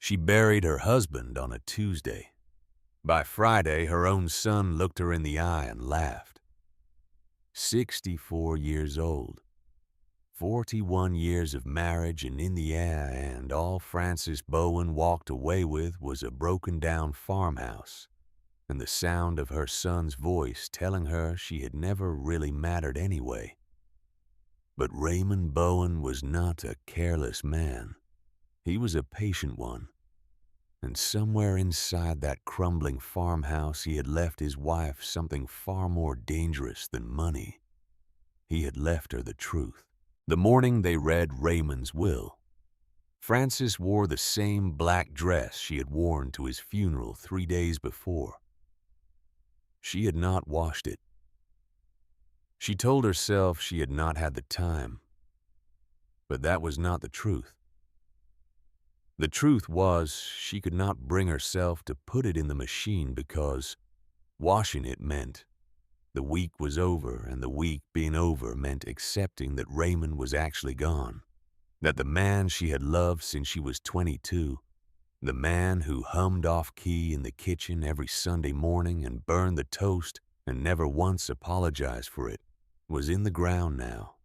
She buried her husband on a Tuesday. By Friday, her own son looked her in the eye and laughed. 64 years old, 41 years of marriage, and in the air, and all Frances Bowen walked away with was a broken-down farmhouse and the sound of her son's voice telling her she had never really mattered anyway. But Raymond Bowen was not a careless man. He was a patient one. And somewhere inside that crumbling farmhouse he had left his wife something far more dangerous than money. He had left her the truth. The morning they read Raymond's will, Frances wore the same black dress she had worn to his funeral 3 days before. She had not washed it. She told herself she had not had the time. But that was not the truth. The truth was she could not bring herself to put it in the machine because washing it meant the week was over, and the week being over meant accepting that Raymond was actually gone, that the man she had loved since she was 22, the man who hummed off-key in the kitchen every Sunday morning and burned the toast and never once apologized for it, was in the ground now,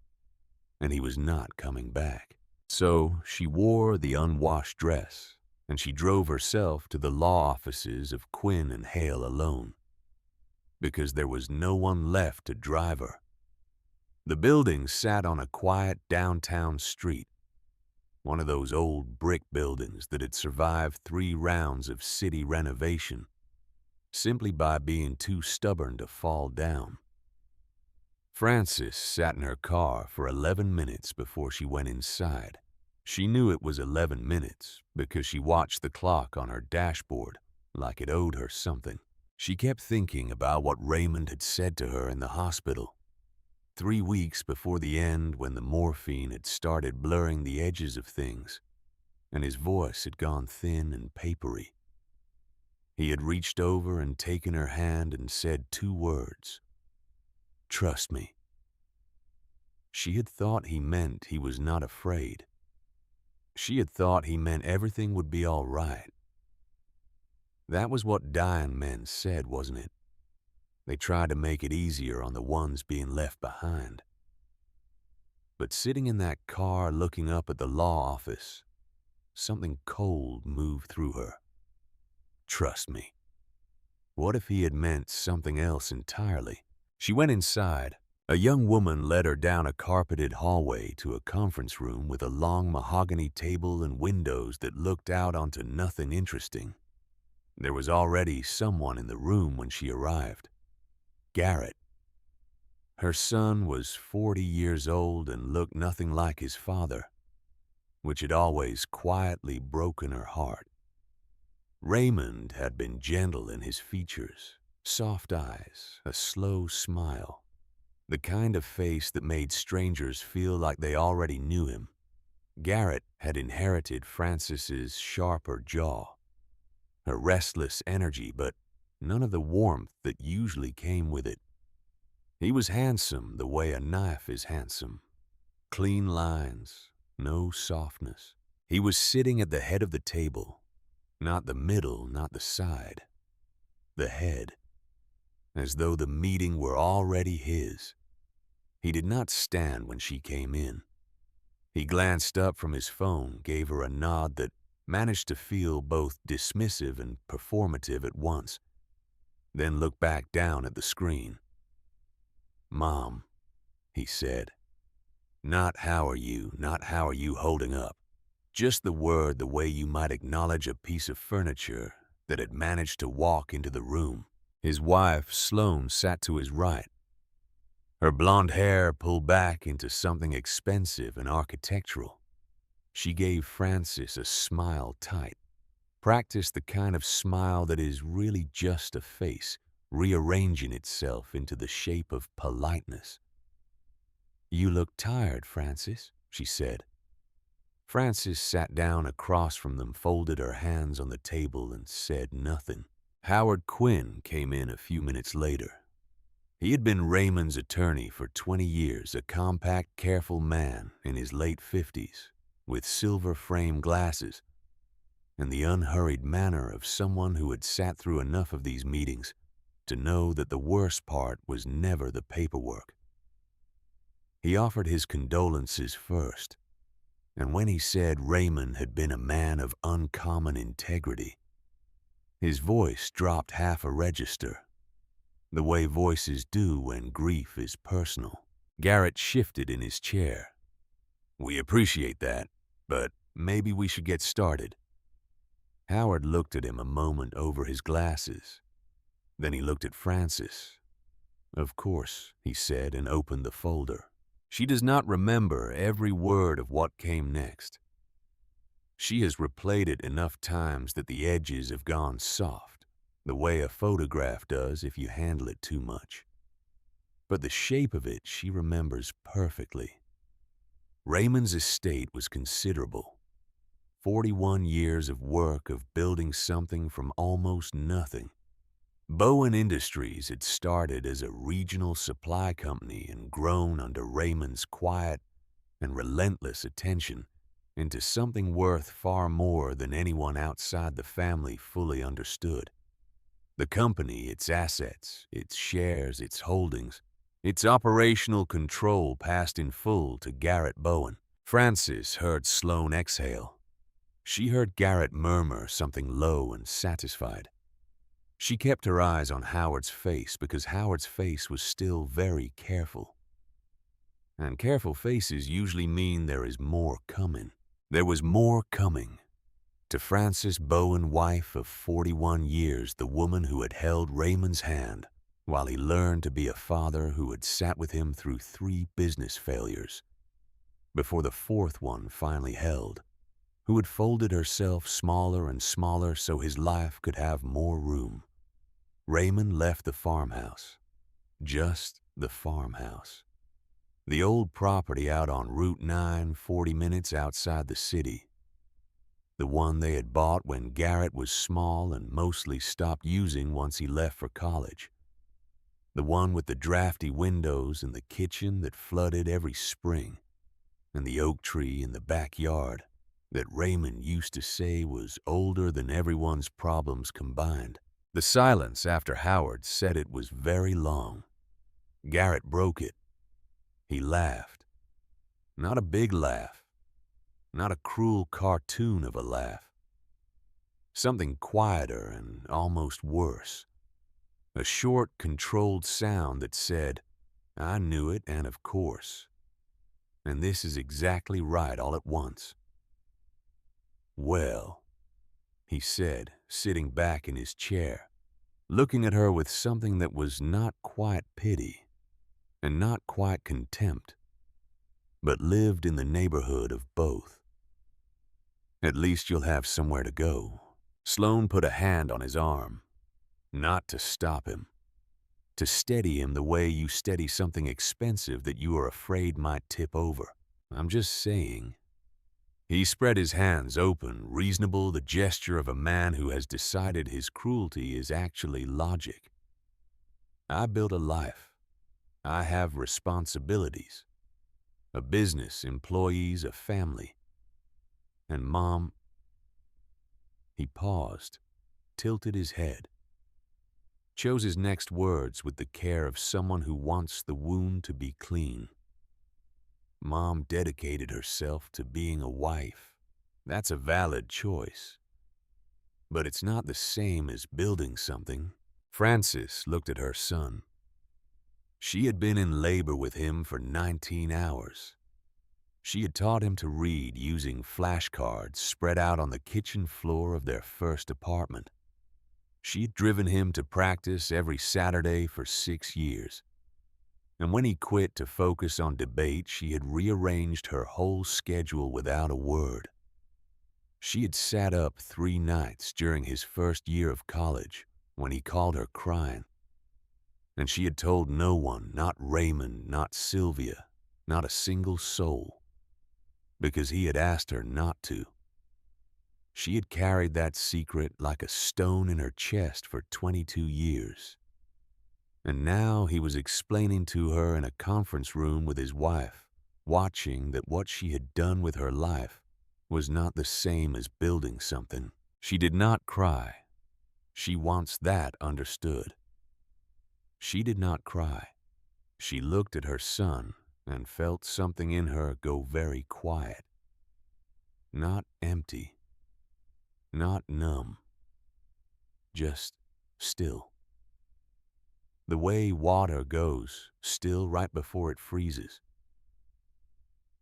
and he was not coming back. So she wore the unwashed dress, and she drove herself to the law offices of Quinn and Hale alone, because there was no one left to drive her. The building sat on a quiet downtown street, one of those old brick buildings that had survived 3 rounds of city renovation, simply by being too stubborn to fall down. Frances sat in her car for 11 minutes before she went inside. She knew it was 11 minutes because she watched the clock on her dashboard like it owed her something. She kept thinking about what Raymond had said to her in the hospital, 3 weeks before the end, when the morphine had started blurring the edges of things, and his voice had gone thin and papery. He had reached over and taken her hand and said 2 words, "Trust me." She had thought he meant he was not afraid. She had thought he meant everything would be all right. That was what dying men said, wasn't it? They tried to make it easier on the ones being left behind. But sitting in that car looking up at the law office, something cold moved through her. Trust me. What if he had meant something else entirely? She went inside. A young woman led her down a carpeted hallway to a conference room with a long mahogany table and windows that looked out onto nothing interesting. There was already someone in the room when she arrived. Garrett. Her son was 40 years old and looked nothing like his father, which had always quietly broken her heart. Raymond had been gentle in his features, soft eyes, a slow smile, the kind of face that made strangers feel like they already knew him. Garrett had inherited Frances's sharper jaw, her restless energy, but none of the warmth that usually came with it. He was handsome the way a knife is handsome. Clean lines, no softness. He was sitting at the head of the table, not the middle, not the side. The head, as though the meeting were already his. He did not stand when she came in. He glanced up from his phone, gave her a nod that managed to feel both dismissive and performative at once, then looked back down at the screen. "Mom," he said. Not how are you holding up. Just the word, the way you might acknowledge a piece of furniture that had managed to walk into the room. His wife, Sloane, sat to his right. Her blonde hair pulled back into something expensive and architectural. She gave Frances a smile tight, practiced the kind of smile that is really just a face, rearranging itself into the shape of politeness. "You look tired, Frances," she said. Frances sat down across from them, folded her hands on the table, and said nothing. Howard Quinn came in a few minutes later. He had been Raymond's attorney for 20 years, a compact, careful man in his late 50s, with silver-framed glasses, and the unhurried manner of someone who had sat through enough of these meetings to know that the worst part was never the paperwork. He offered his condolences first, and when he said Raymond had been a man of uncommon integrity, his voice dropped half a register, the way voices do when grief is personal. Garrett shifted in his chair. "We appreciate that, but maybe we should get started." Howard looked at him a moment over his glasses. Then he looked at Frances. "Of course," he said, and opened the folder. She does not remember every word of what came next. She has replayed it enough times that the edges have gone soft, the way a photograph does if you handle it too much. But the shape of it she remembers perfectly. Raymond's estate was considerable. 41 years of work of building something from almost nothing. Bowen Industries had started as a regional supply company and grown under Raymond's quiet and relentless attention into something worth far more than anyone outside the family fully understood. The company, its assets, its shares, its holdings, its operational control passed in full to Garrett Bowen. Frances heard Sloane exhale. She heard Garrett murmur something low and satisfied. She kept her eyes on Howard's face because Howard's face was still very careful. And careful faces usually mean there is more coming. There was more coming. To Frances Bowen, wife of 41 years, the woman who had held Raymond's hand while he learned to be a father, who had sat with him through 3 business failures before the 4th one finally held, who had folded herself smaller and smaller so his life could have more room. Raymond left the farmhouse. Just the farmhouse. The old property out on Route 9, 40 minutes outside the city. The one they had bought when Garrett was small and mostly stopped using once he left for college. The one with the drafty windows and the kitchen that flooded every spring, and the oak tree in the backyard that Raymond used to say was older than everyone's problems combined. The silence after Howard said it was very long. Garrett broke it. He laughed. Not a big laugh. Not a cruel cartoon of a laugh. Something quieter and almost worse. A short, controlled sound that said, "I knew it, and of course. And this is exactly right all at once." "Well," he said, sitting back in his chair, looking at her with something that was not quite pity and not quite contempt, but lived in the neighborhood of both. "At least you'll have somewhere to go." Sloane put a hand on his arm, not to stop him, to steady him the way you steady something expensive that you are afraid might tip over. "I'm just saying." He spread his hands open, reasonable, the gesture of a man who has decided his cruelty is actually logic. "I built a life. I have responsibilities. A business, employees, a family. And Mom..." He paused, tilted his head, chose his next words with the care of someone who wants the wound to be clean. "Mom dedicated herself to being a wife. That's a valid choice. But it's not the same as building something." Frances looked at her son. She had been in labor with him for 19 hours. She had taught him to read using flashcards spread out on the kitchen floor of their first apartment. She had driven him to practice every Saturday for 6 years. And when he quit to focus on debate, she had rearranged her whole schedule without a word. She had sat up 3 nights during his first year of college when he called her crying. And she had told no one, not Raymond, not Sylvia, not a single soul, because he had asked her not to. She had carried that secret like a stone in her chest for 22 years. And now he was explaining to her in a conference room with his wife, watching that what she had done with her life was not the same as building something. She did not cry. She wants that understood. She did not cry. She looked at her son and felt something in her go very quiet. Not empty. Not numb. Just still. The way water goes, still right before it freezes.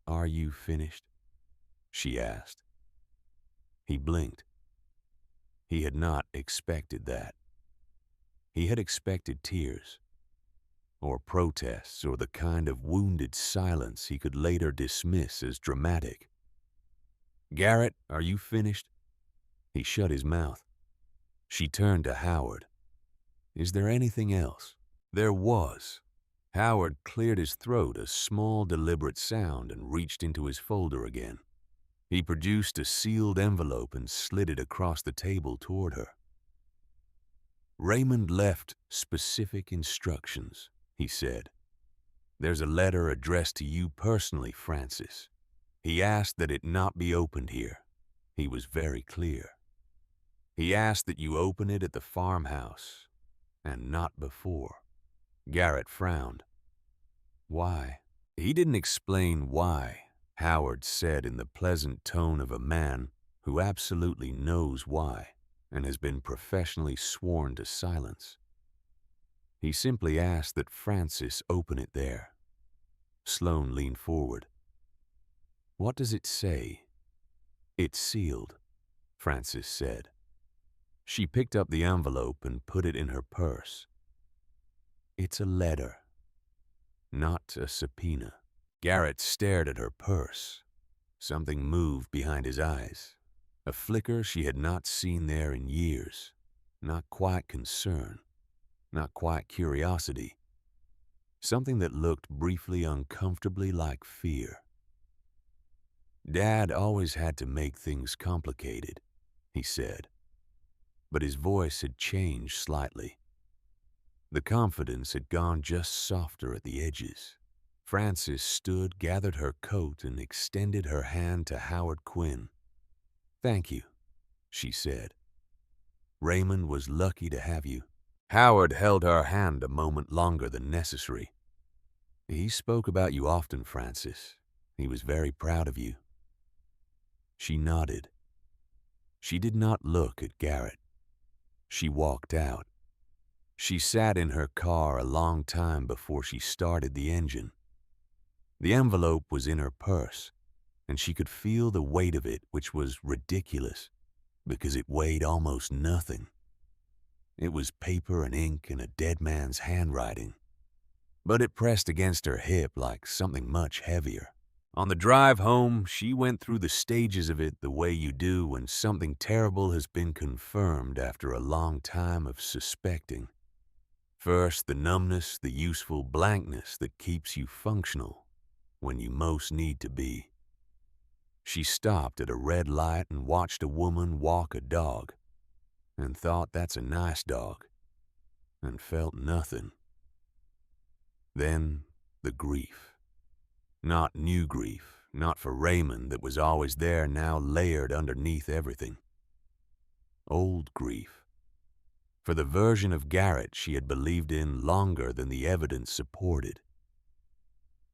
"Are you finished?" she asked. He blinked. He had not expected that. He had expected tears, or protests, or the kind of wounded silence he could later dismiss as dramatic. "Garrett, are you finished?" He shut his mouth. She turned to Howard. "Is there anything else?" There was. Howard cleared his throat, a small, deliberate sound, and reached into his folder again. He produced a sealed envelope and slid it across the table toward her. "Raymond left specific instructions," he said. "There's a letter addressed to you personally, Francis. He asked that it not be opened here. He was very clear. He asked that you open it at the farmhouse, and not before." Garrett frowned. "Why?" He didn't explain why, Howard said in the pleasant tone of a man who absolutely knows why and has been professionally sworn to silence. He simply asked that Francis open it there. Sloane leaned forward. "What does it say?" "It's sealed," Francis said. She picked up the envelope and put it in her purse. "It's a letter, not a subpoena." Garrett stared at her purse. Something moved behind his eyes. A flicker she had not seen there in years. Not quite concern. Not quite curiosity. Something that looked briefly uncomfortably like fear. "Dad always had to make things complicated," he said. But his voice had changed slightly. The confidence had gone just softer at the edges. Francis stood, gathered her coat, and extended her hand to Howard Quinn. "Thank you," she said. "Raymond was lucky to have you." Howard held her hand a moment longer than necessary. "He spoke about you often, Francis. He was very proud of you." She nodded. She did not look at Garrett. She walked out. She sat in her car a long time before she started the engine. The envelope was in her purse, and she could feel the weight of it, which was ridiculous, because it weighed almost nothing. It was paper and ink and a dead man's handwriting, but it pressed against her hip like something much heavier. On the drive home, she went through the stages of it the way you do when something terrible has been confirmed after a long time of suspecting. First, the numbness, the useful blankness that keeps you functional when you most need to be. She stopped at a red light and watched a woman walk a dog, and thought that's a nice dog, and felt nothing. Then the grief. Not new grief, not for Raymond that was always there, now layered underneath everything. Old grief. For the version of Garrett she had believed in longer than the evidence supported.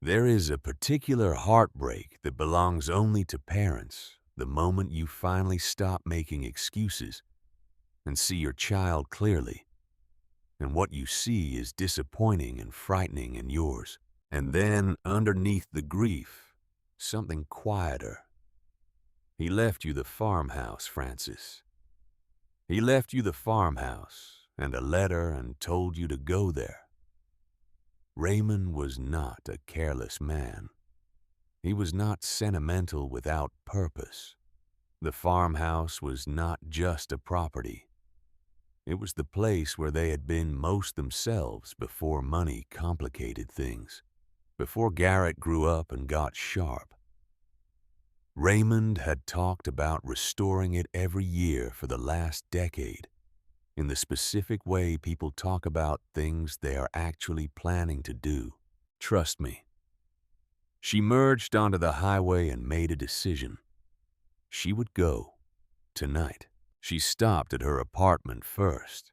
There is a particular heartbreak that belongs only to parents the moment you finally stop making excuses and see your child clearly, and what you see is disappointing and frightening in yours. And then, underneath the grief, something quieter. He left you the farmhouse, Francis. He left you the farmhouse and a letter and told you to go there. Raymond was not a careless man. He was not sentimental without purpose. The farmhouse was not just a property. It was the place where they had been most themselves before money complicated things, before Garrett grew up and got sharp. Raymond had talked about restoring it every year for the last decade, in the specific way people talk about things they are actually planning to do. Trust me. She merged onto the highway and made a decision. She would go, tonight. She stopped at her apartment first,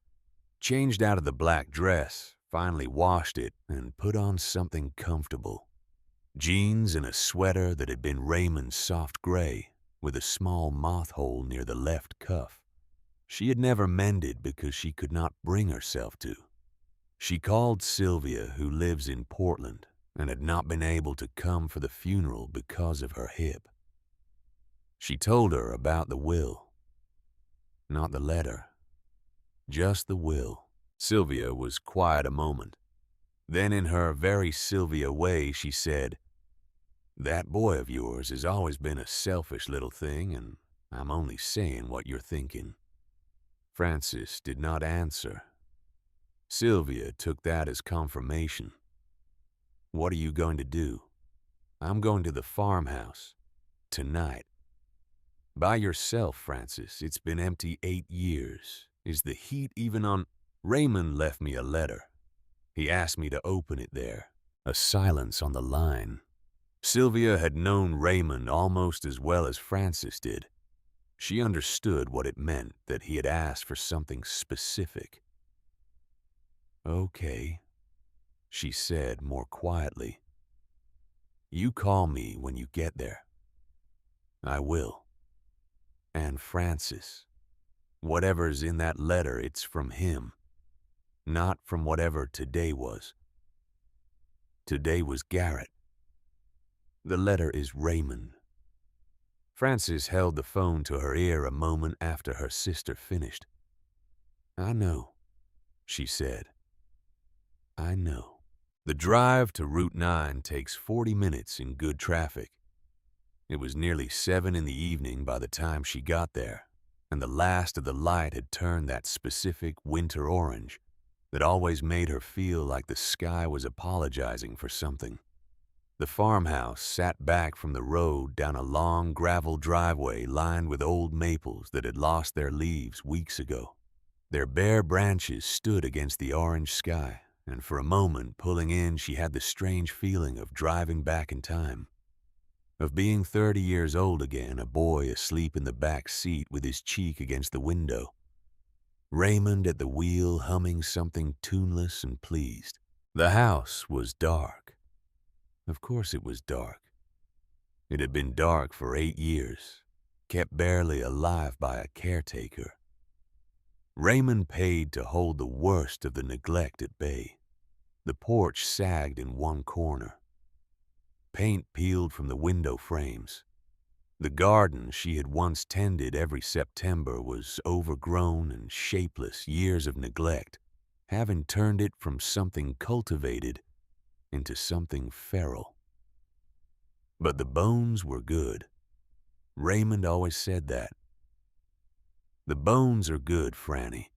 changed out of the black dress, finally washed it, and put on something comfortable. Jeans and a sweater that had been Raymond's soft gray, with a small moth hole near the left cuff. She had never mended because she could not bring herself to. She called Sylvia, who lives in Portland, and had not been able to come for the funeral because of her hip. She told her about the will. Not the letter, just the will. Sylvia was quiet a moment. Then in her very Sylvia way, she said, "That boy of yours has always been a selfish little thing, and I'm only saying what you're thinking." Francis did not answer. Sylvia took that as confirmation. "What are you going to do?" "I'm going to the farmhouse. Tonight." "By yourself, Francis. It's been empty 8 years. Is the heat even on?" "Raymond left me a letter. He asked me to open it there." A silence on the line. Sylvia had known Raymond almost as well as Francis did. She understood what it meant that he had asked for something specific. "Okay," she said more quietly. "You call me when you get there." "I will." "And Francis, whatever's in that letter, it's from him, not from whatever today was. Today was Garrett. The letter is Raymond." Francis held the phone to her ear a moment after her sister finished. "I know," she said. "I know." The drive to Route 9 takes 40 minutes in good traffic. It was nearly 7 in the evening by the time she got there, and the last of the light had turned that specific winter orange that always made her feel like the sky was apologizing for something. The farmhouse sat back from the road down a long gravel driveway lined with old maples that had lost their leaves weeks ago. Their bare branches stood against the orange sky, and for a moment pulling in she had the strange feeling of driving back in time, of being 30 years old again, a boy asleep in the back seat with his cheek against the window. Raymond at the wheel humming something tuneless and pleased. The house was dark. Of course it was dark. It had been dark for 8 years, kept barely alive by a caretaker. Raymond paid to hold the worst of the neglect at bay. The porch sagged in one corner. Paint peeled from the window frames. The garden she had once tended every September was overgrown and shapeless, years of neglect, having turned it from something cultivated into something feral. But the bones were good. Raymond always said that. "The bones are good, Franny.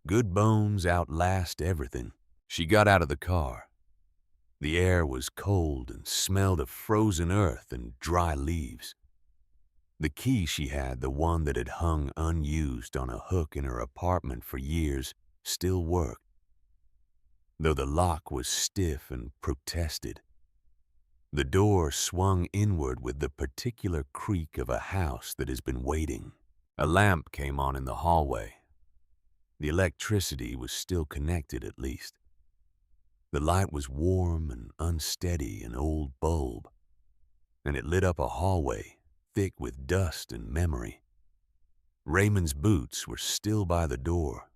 Good bones outlast everything." She got out of the car. The air was cold and smelled of frozen earth and dry leaves. The key she had, the one that had hung unused on a hook in her apartment for years, still worked, though the lock was stiff and protested. The door swung inward with the particular creak of a house that has been waiting. A lamp came on in the hallway. The electricity was still connected, at least. The light was warm and unsteady, an old bulb, and it lit up a hallway thick with dust and memory. Raymond's boots were still by the door.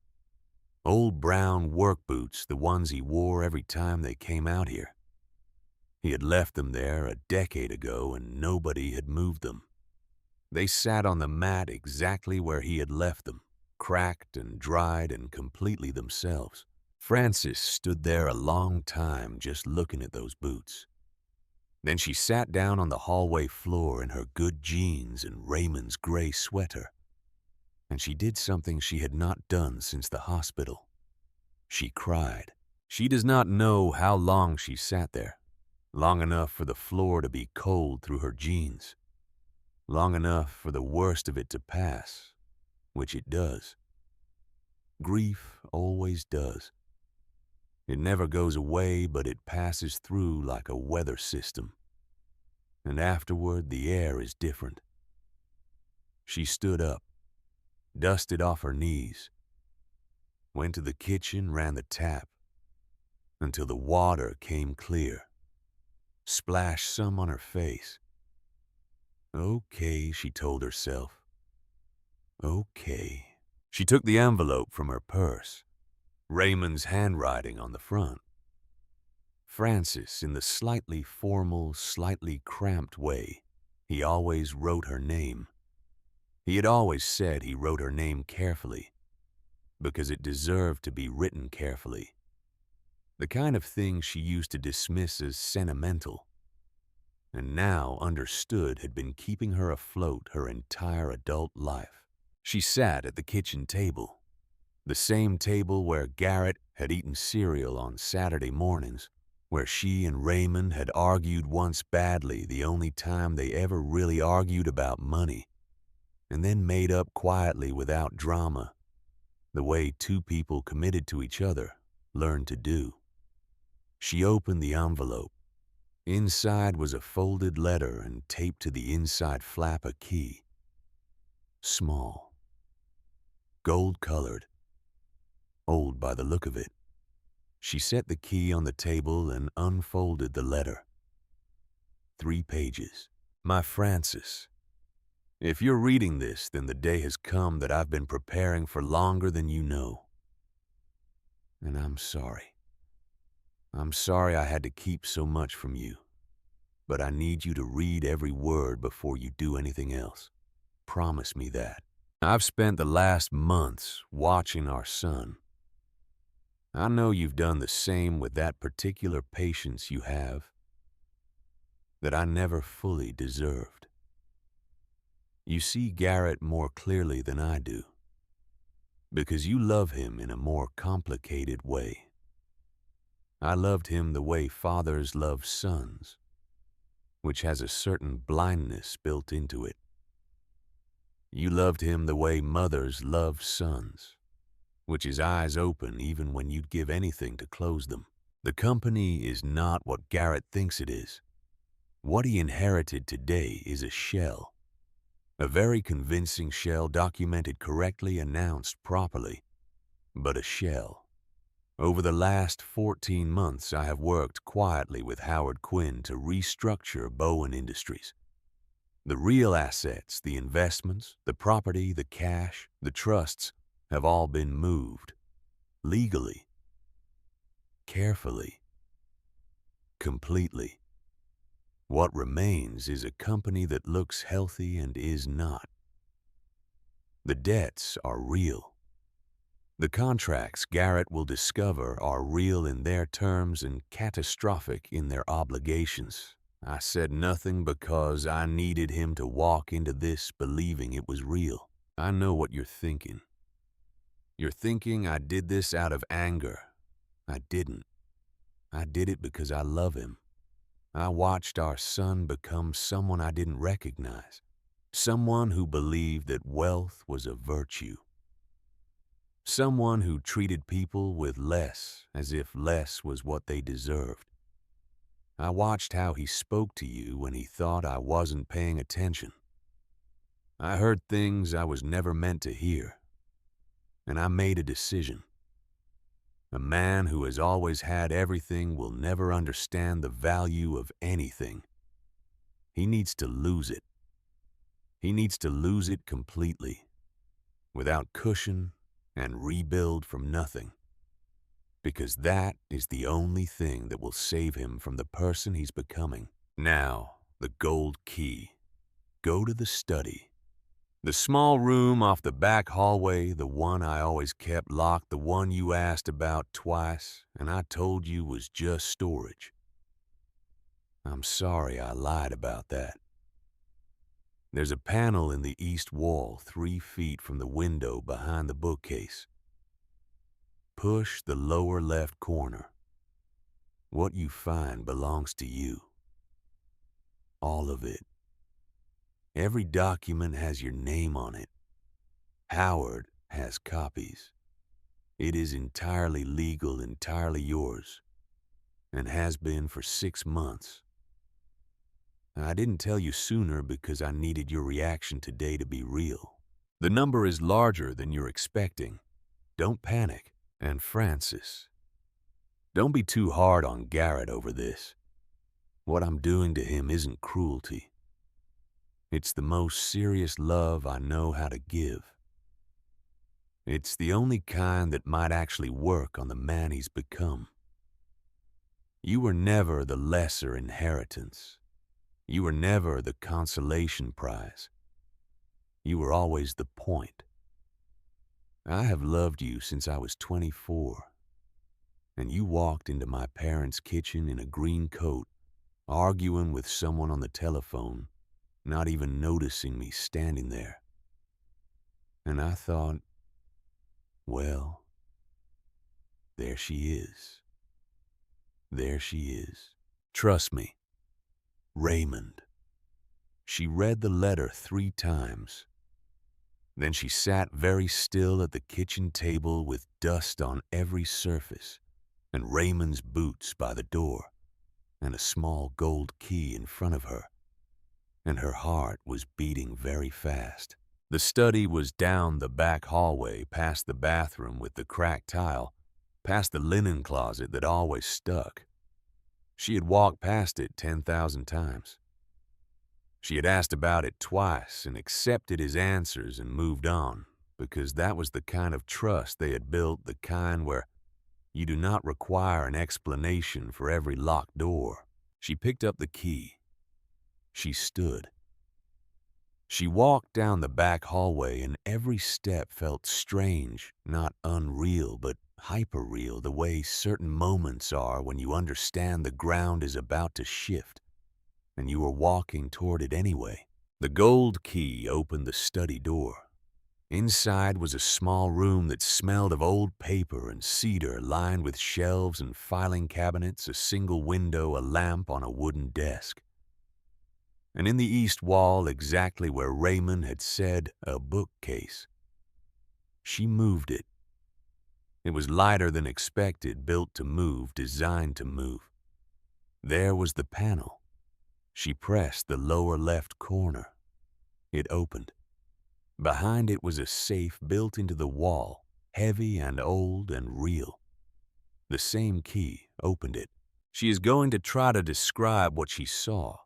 Old brown work boots, the ones he wore every time they came out here. He had left them there a decade ago and nobody had moved them. They sat on the mat exactly where he had left them, cracked and dried and completely themselves. Francis stood there a long time just looking at those boots. Then she sat down on the hallway floor in her good jeans and Raymond's gray sweater. And she did something she had not done since the hospital. She cried. She does not know how long she sat there. Long enough for the floor to be cold through her jeans. Long enough for the worst of it to pass, which it does. Grief always does. It never goes away, but it passes through like a weather system. And afterward, the air is different. She stood up. dusted off her knees, went to the kitchen, ran the tap, until the water came clear, splashed some on her face. Okay, she told herself. Okay. She took the envelope from her purse, Raymond's handwriting on the front. Francis, in the slightly formal, slightly cramped way he always wrote her name. He had always said he wrote her name carefully, because it deserved to be written carefully. The kind of thing she used to dismiss as sentimental, and now understood had been keeping her afloat her entire adult life. She sat at the kitchen table, the same table where Garrett had eaten cereal on Saturday mornings, where she and Raymond had argued once badly, the only time they ever really argued about money, and then made up quietly without drama, the way two people committed to each other learned to do. She opened the envelope. Inside was a folded letter and taped to the inside flap a key. Small. Gold-colored. Old by the look of it. She set the key on the table and unfolded the letter. 3 pages. My Francis, if you're reading this, then the day has come that I've been preparing for longer than you know. And I'm sorry. I'm sorry I had to keep so much from you, but I need you to read every word before you do anything else. Promise me that. I've spent the last months watching our son. I know you've done the same with that particular patience you have that I never fully deserved. You see Garrett more clearly than I do, because you love him in a more complicated way. I loved him the way fathers love sons, which has a certain blindness built into it. You loved him the way mothers love sons, which is eyes open even when you'd give anything to close them. The company is not what Garrett thinks it is. What he inherited today is a shell. A very convincing shell, documented correctly, announced properly, but a shell. Over the last 14 months, I have worked quietly with Howard Quinn to restructure Bowen Industries. The real assets, the investments, the property, the cash, the trusts have all been moved. Legally. Carefully. Completely. What remains is a company that looks healthy and is not. The debts are real. The contracts Garrett will discover are real in their terms and catastrophic in their obligations. I said nothing because I needed him to walk into this believing it was real. I know what you're thinking. You're thinking I did this out of anger. I didn't. I did it because I love him. I watched our son become someone I didn't recognize, someone who believed that wealth was a virtue. Someone who treated people with less as if less was what they deserved. I watched how he spoke to you when he thought I wasn't paying attention. I heard things I was never meant to hear, and I made a decision. A man who has always had everything will never understand the value of anything. He needs to lose it. He needs to lose it completely, without cushion, and rebuild from nothing, because that is the only thing that will save him from the person he's becoming. Now, the gold key. Go to the study. The small room off the back hallway, the one I always kept locked, the one you asked about twice, and I told you was just storage. I'm sorry I lied about that. There's a panel in the east wall 3 feet from the window behind the bookcase. Push the lower left corner. What you find belongs to you. All of it. Every document has your name on it. Howard has copies. It is entirely legal, entirely yours, and has been for 6 months. I didn't tell you sooner because I needed your reaction today to be real. The number is larger than you're expecting. Don't panic. And Francis, don't be too hard on Garrett over this. What I'm doing to him isn't cruelty. It's the most serious love I know how to give. It's the only kind that might actually work on the man he's become. You were never the lesser inheritance. You were never the consolation prize. You were always the point. I have loved you since I was 24, and you walked into my parents' kitchen in a green coat, arguing with someone on the telephone, not even noticing me standing there. And I thought, well, there she is. There she is. Trust me, Raymond. She read the letter 3 times. Then she sat very still at the kitchen table with dust on every surface, and Raymond's boots by the door, and a small gold key in front of her, and her heart was beating very fast. The study was down the back hallway, past the bathroom with the cracked tile, past the linen closet that always stuck. She had walked past it 10,000 times. She had asked about it twice and accepted his answers and moved on, because that was the kind of trust they had built, the kind where you do not require an explanation for every locked door. She picked up the key. She stood. She walked down the back hallway, and every step felt strange, not unreal, but hyper-real, the way certain moments are when you understand the ground is about to shift, and you are walking toward it anyway. The gold key opened the study door. Inside was a small room that smelled of old paper and cedar, lined with shelves and filing cabinets, a single window, a lamp on a wooden desk. And in the east wall, exactly where Raymond had said a bookcase. She moved it. It was lighter than expected, built to move, designed to move. There was the panel. She pressed the lower left corner. It opened. Behind it was a safe built into the wall, heavy and old and real. The same key opened it. She is going to try to describe what she saw,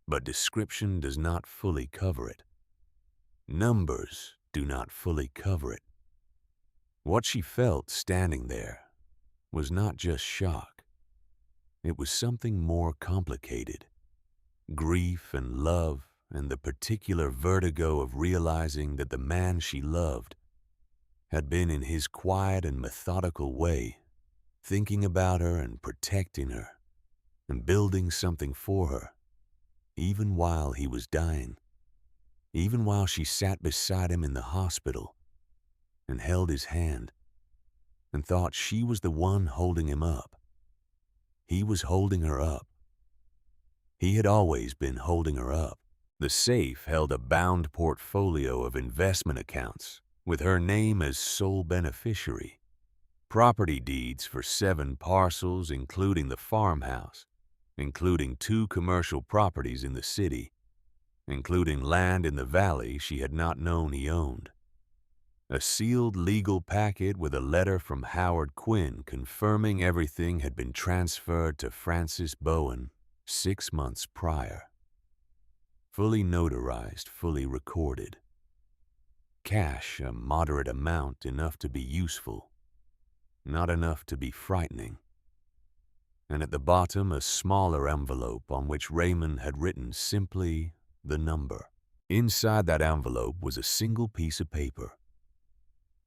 but description does not fully cover it. Numbers do not fully cover it. What she felt standing there was not just shock. It was something more complicated. Grief and love, and the particular vertigo of realizing that the man she loved had been in his quiet and methodical way, thinking about her and protecting her, and building something for her, even while he was dying, even while she sat beside him in the hospital and held his hand and thought she was the one holding him up. He was holding her up. He had always been holding her up. The safe held a bound portfolio of investment accounts with her name as sole beneficiary, property deeds for 7 parcels, including the farmhouse, including 2 commercial properties in the city, including land in the valley she had not known he owned. A sealed legal packet with a letter from Howard Quinn confirming everything had been transferred to Francis Bowen 6 months prior. Fully notarized, fully recorded. Cash, a moderate amount, enough to be useful, not enough to be frightening. And at the bottom, a smaller envelope on which Raymond had written simply the number. Inside that envelope was a single piece of paper.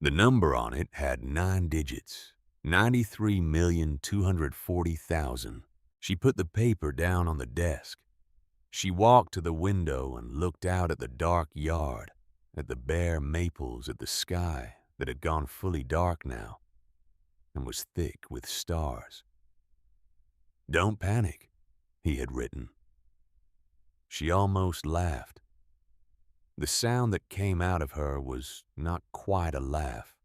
The number on it had 9 digits, 93,240,000. She put the paper down on the desk. She walked to the window and looked out at the dark yard, at the bare maples, at the sky that had gone fully dark now and was thick with stars. "Don't panic," he had written. She almost laughed. The sound that came out of her was not quite a laugh,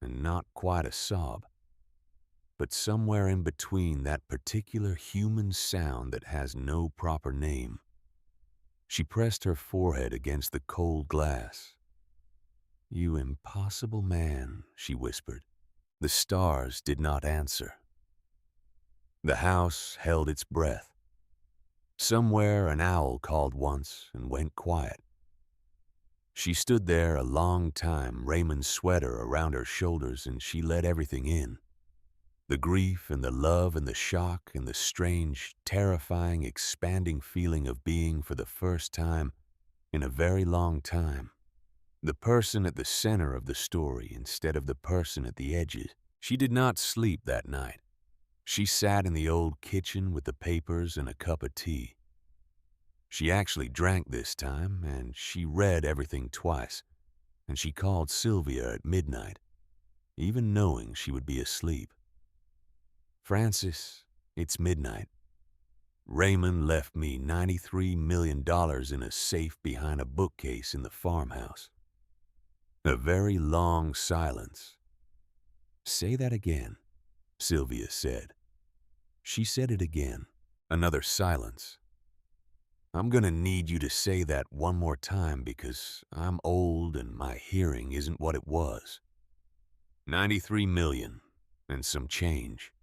and not quite a sob, but somewhere in between that particular human sound that has no proper name. She pressed her forehead against the cold glass "You impossible man," she whispered. The stars did not answer. The house held its breath. Somewhere an owl called once and went quiet. She stood there a long time, Raymond's sweater around her shoulders, and she let everything in. The grief and the love and the shock and the strange, terrifying, expanding feeling of being for the first time in a very long time. The person at the center of the story instead of the person at the edges. She did not sleep that night. She sat in the old kitchen with the papers and a cup of tea. She actually drank this time, and she read everything twice, and she called Sylvia at midnight, even knowing she would be asleep. "Francis, it's midnight. Raymond left me $93 million in a safe behind a bookcase in the farmhouse." A very long silence. "Say that again," Sylvia said. She said it again. Another silence. "I'm gonna need you to say that one more time because I'm old and my hearing isn't what it was. 93 million and some change."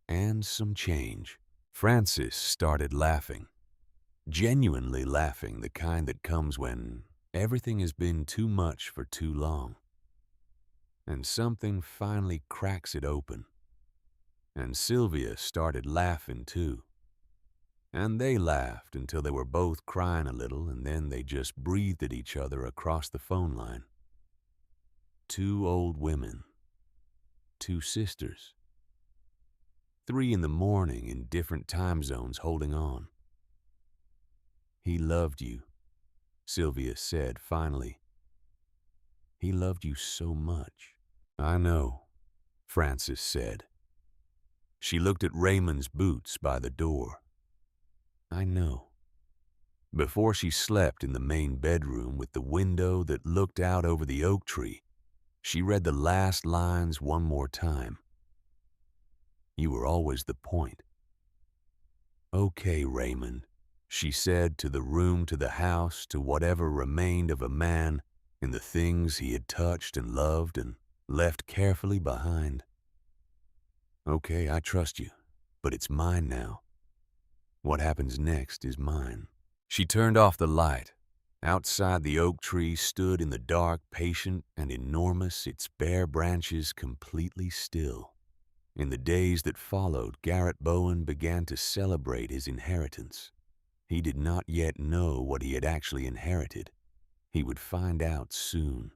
And some change. Francis started laughing. Genuinely laughing, the kind that comes when everything has been too much for too long. And something finally cracks it open. And Sylvia started laughing too. And they laughed until they were both crying a little, and then they just breathed at each other across the phone line. Two old women. Two sisters. 3 in the morning in different time zones holding on. "He loved you," Sylvia said finally. "He loved you so much." "I know," Francis said. She looked at Raymond's boots by the door. "I know." Before she slept in the main bedroom with the window that looked out over the oak tree, she read the last lines one more time. "You were always the point." "Okay, Raymond," she said, to the room, to the house, to whatever remained of a man and the things he had touched and loved and left carefully behind. "Okay, I trust you, but it's mine now. What happens next is mine." She turned off the light. Outside, the oak tree stood in the dark, patient and enormous, its bare branches completely still. In the days that followed, Garrett Bowen began to celebrate his inheritance. He did not yet know what he had actually inherited. He would find out soon.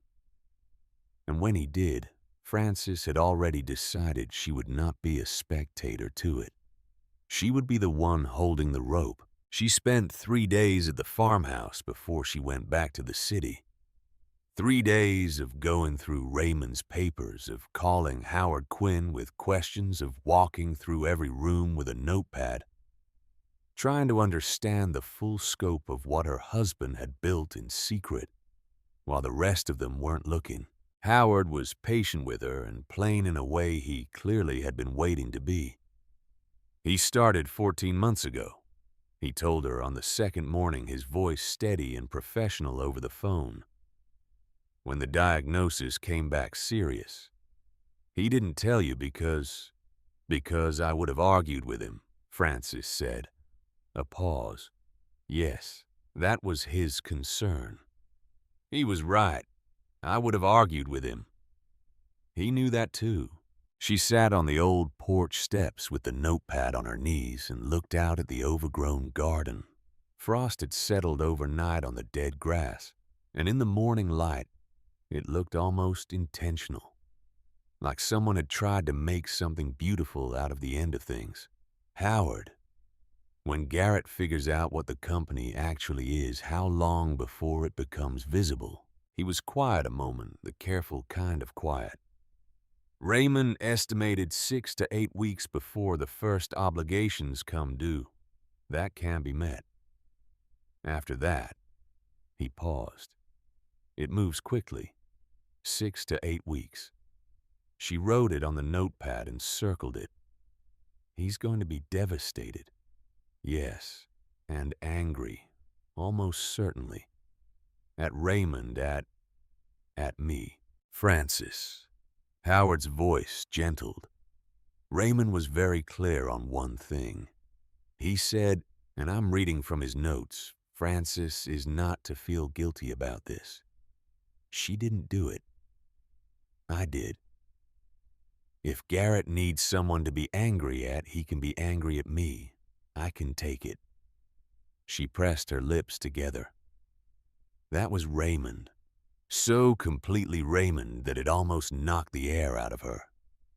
And when he did, Francis had already decided she would not be a spectator to it. She would be the one holding the rope. She spent 3 days at the farmhouse before she went back to the city. 3 days of going through Raymond's papers, of calling Howard Quinn with questions, of walking through every room with a notepad, trying to understand the full scope of what her husband had built in secret, while the rest of them weren't looking. Howard was patient with her and plain in a way he clearly had been waiting to be. "He started 14 months ago," he told her on the second morning, his voice steady and professional over the phone. "When the diagnosis came back serious. He didn't tell you because I would have argued with him," Francis said. A pause. "Yes, that was his concern." "He was right. I would have argued with him." He knew that too. She sat on the old porch steps with the notepad on her knees and looked out at the overgrown garden. Frost had settled overnight on the dead grass, and in the morning light, it looked almost intentional, like someone had tried to make something beautiful out of the end of things. Howard. When Garrett figures out what the company actually is, how long before it becomes visible? He was quiet a moment, the careful kind of quiet. "Raymond estimated 6 to 8 weeks before the first obligations come due. That can be met. After that," he paused. "It moves quickly. 6 to 8 weeks. She wrote it on the notepad and circled it. "He's going to be devastated." Yes, and angry, almost certainly. At Raymond, at me. Francis. Howard's voice gentled. Raymond was very clear on one thing. He said, and I'm reading from his notes, Francis is not to feel guilty about this. She didn't do it. I did. If Garrett needs someone to be angry at, he can be angry at me. I can take it. She pressed her lips together. That was Raymond. So completely Raymond that it almost knocked the air out of her.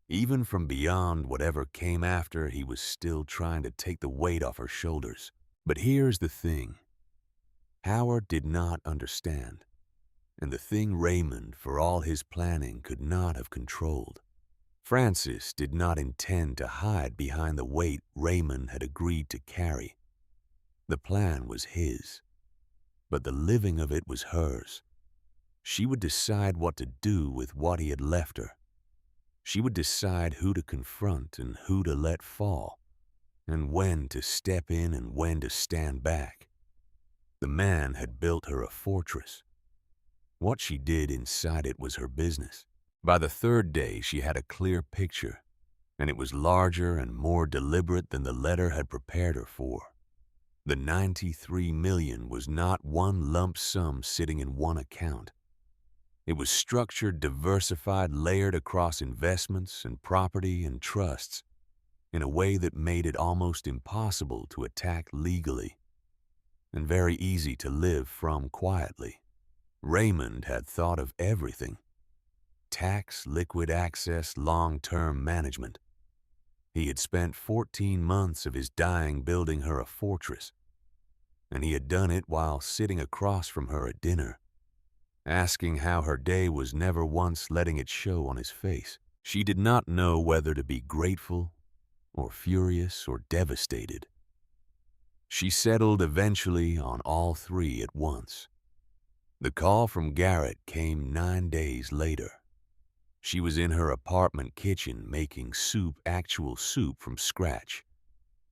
Even from beyond whatever came after, he was still trying to take the weight off her shoulders. But here's the thing. Howard did not understand, and the thing Raymond, for all his planning, could not have controlled. Francis did not intend to hide behind the weight Raymond had agreed to carry. The plan was his, but the living of it was hers. She would decide what to do with what he had left her. She would decide who to confront and who to let fall, and when to step in and when to stand back. The man had built her a fortress. What she did inside it was her business. By the third day, she had a clear picture, and it was larger and more deliberate than the letter had prepared her for. The $93 million was not one lump sum sitting in one account. It was structured, diversified, layered across investments and property and trusts in a way that made it almost impossible to attack legally and very easy to live from quietly. Raymond had thought of everything. Tax, liquid access, long-term management. He had spent 14 months of his dying building her a fortress, and he had done it while sitting across from her at dinner. Asking how her day was never once letting it show on his face. She did not know whether to be grateful or furious or devastated. She settled eventually on all three at once. The call from Garrett came 9 days later. She was in her apartment kitchen making soup, actual soup from scratch,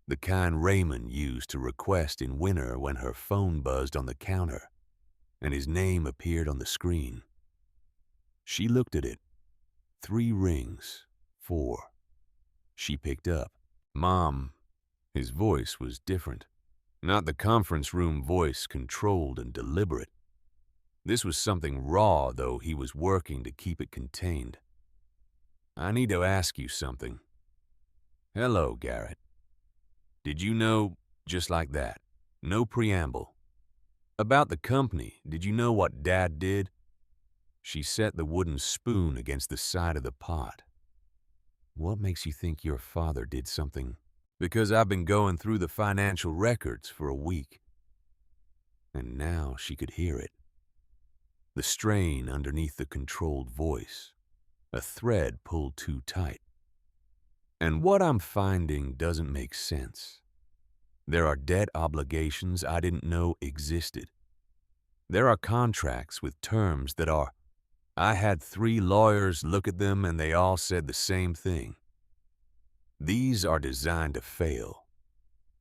the kind Raymond used to request in winter when her phone buzzed on the counter and his name appeared on the screen. She looked at it. 3 rings. 4. She picked up. Mom. His voice was different. Not the conference room voice, controlled and deliberate. This was something raw, though he was working to keep it contained. I need to ask you something. Hello, Garrett. Did you know, just like that, no preamble. About the company, did you know what Dad did? She set the wooden spoon against the side of the pot. What makes you think your father did something? Because I've been going through the financial records for a week. And now she could hear it. The strain underneath the controlled voice. A thread pulled too tight. And what I'm finding doesn't make sense. There are debt obligations I didn't know existed. There are contracts with terms that are... I had 3 lawyers look at them and they all said the same thing. These are designed to fail.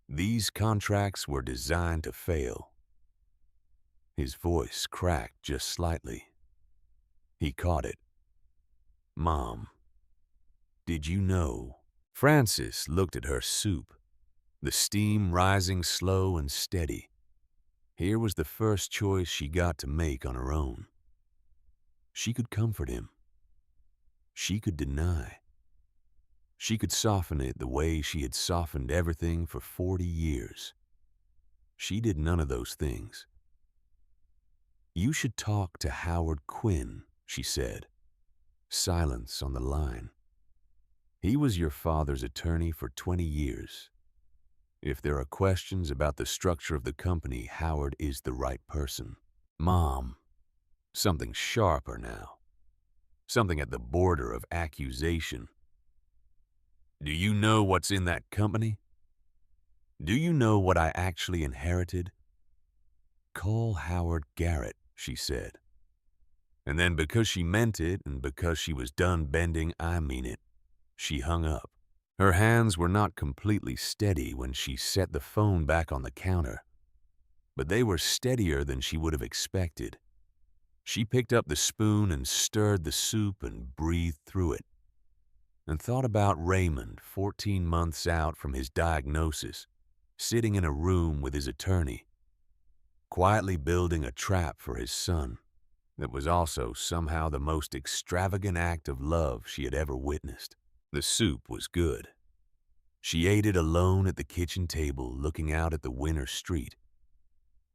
These contracts were designed to fail. His voice cracked just slightly. He caught it. Mom, did you know? Francis looked at her soup, the steam rising slow and steady. Here was the first choice she got to make on her own. She could comfort him. She could deny. She could soften it the way she had softened everything for 40 years. She did none of those things. You should talk to Howard Quinn, she said. Silence on the line. He was your father's attorney for 20 years. If there are questions about the structure of the company, Howard is the right person. Mom, something sharper now. Something at the border of accusation. Do you know what's in that company? Do you know what I actually inherited? Call Howard Garrett, she said. And then because she meant it and because she was done bending, I mean it, she hung up. Her hands were not completely steady when she set the phone back on the counter, but they were steadier than she would have expected. She picked up the spoon and stirred the soup and breathed through it, and thought about Raymond 14 months out from his diagnosis, sitting in a room with his attorney, quietly building a trap for his son that was also somehow the most extravagant act of love she had ever witnessed. The soup was good. She ate it alone at the kitchen table, looking out at the winter street,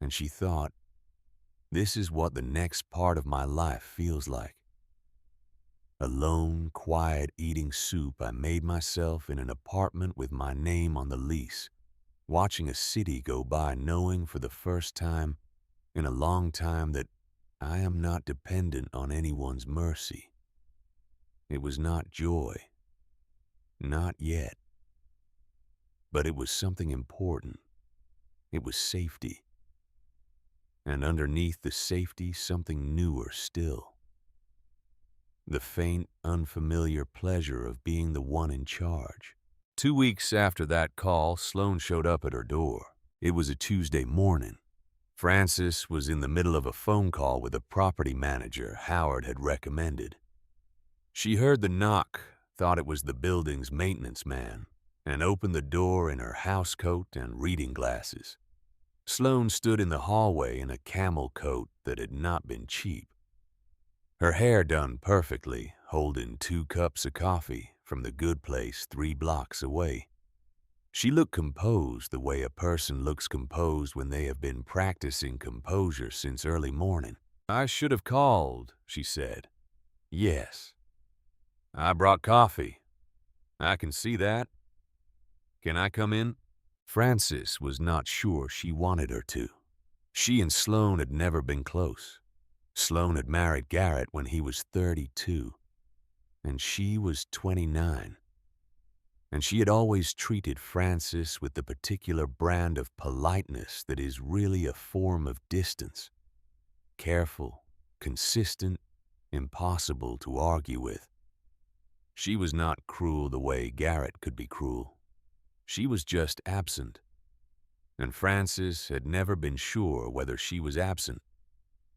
and she thought, this is what the next part of my life feels like. Alone, quiet, eating soup I made myself in an apartment with my name on the lease, watching a city go by, knowing for the first time in a long time that I am not dependent on anyone's mercy. It was not joy. Not yet. But it was something important. It was safety. And underneath the safety, something newer still. The faint, unfamiliar pleasure of being the one in charge. 2 weeks after that call, Sloan showed up at her door. It was a Tuesday morning. Frances was in the middle of a phone call with a property manager Howard had recommended. She heard the knock, thought it was the building's maintenance man, and opened the door in her housecoat and reading glasses. Sloan stood in the hallway in a camel coat that had not been cheap. Her hair done perfectly, holding 2 cups of coffee from the good place 3 blocks away. She looked composed the way a person looks composed when they have been practicing composure since early morning. "I should have called," she said. "Yes. I brought coffee. I can see that. Can I come in?" Frances was not sure she wanted her to. She and Sloan had never been close. Sloan had married Garrett when he was 32, and she was 29. And she had always treated Frances with the particular brand of politeness that is really a form of distance. Careful, consistent, impossible to argue with. She was not cruel the way Garrett could be cruel. She was just absent. And Frances had never been sure whether she was absent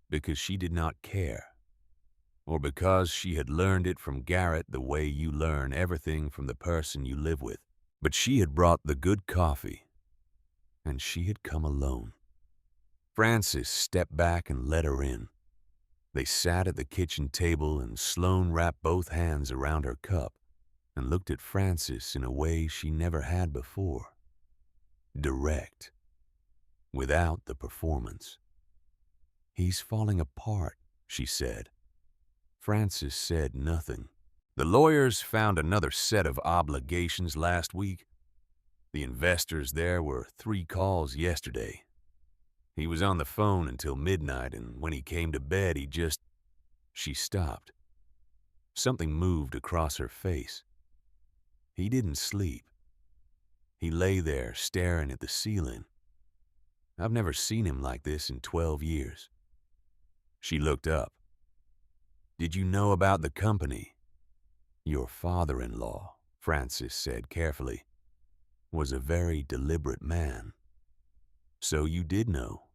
because she did not care, or because she had learned it from Garrett the way you learn everything from the person you live with. But she had brought the good coffee, and she had come alone. Frances stepped back and let her in. They sat at the kitchen table, and Sloan wrapped both hands around her cup and looked at Frances in a way she never had before. Direct, without the performance. "He's falling apart," she said. Frances said nothing. "The lawyers found another set of obligations last week. The investors there were 3 calls yesterday. He was on the phone until midnight, and when he came to bed, he just..." She stopped. Something moved across her face. He didn't sleep. He lay there staring at the ceiling. I've never seen him like this in 12 years. She looked up. "Did you know about the company?" "Your father-in-law," Frances said carefully, "was a very deliberate man." "So you did know."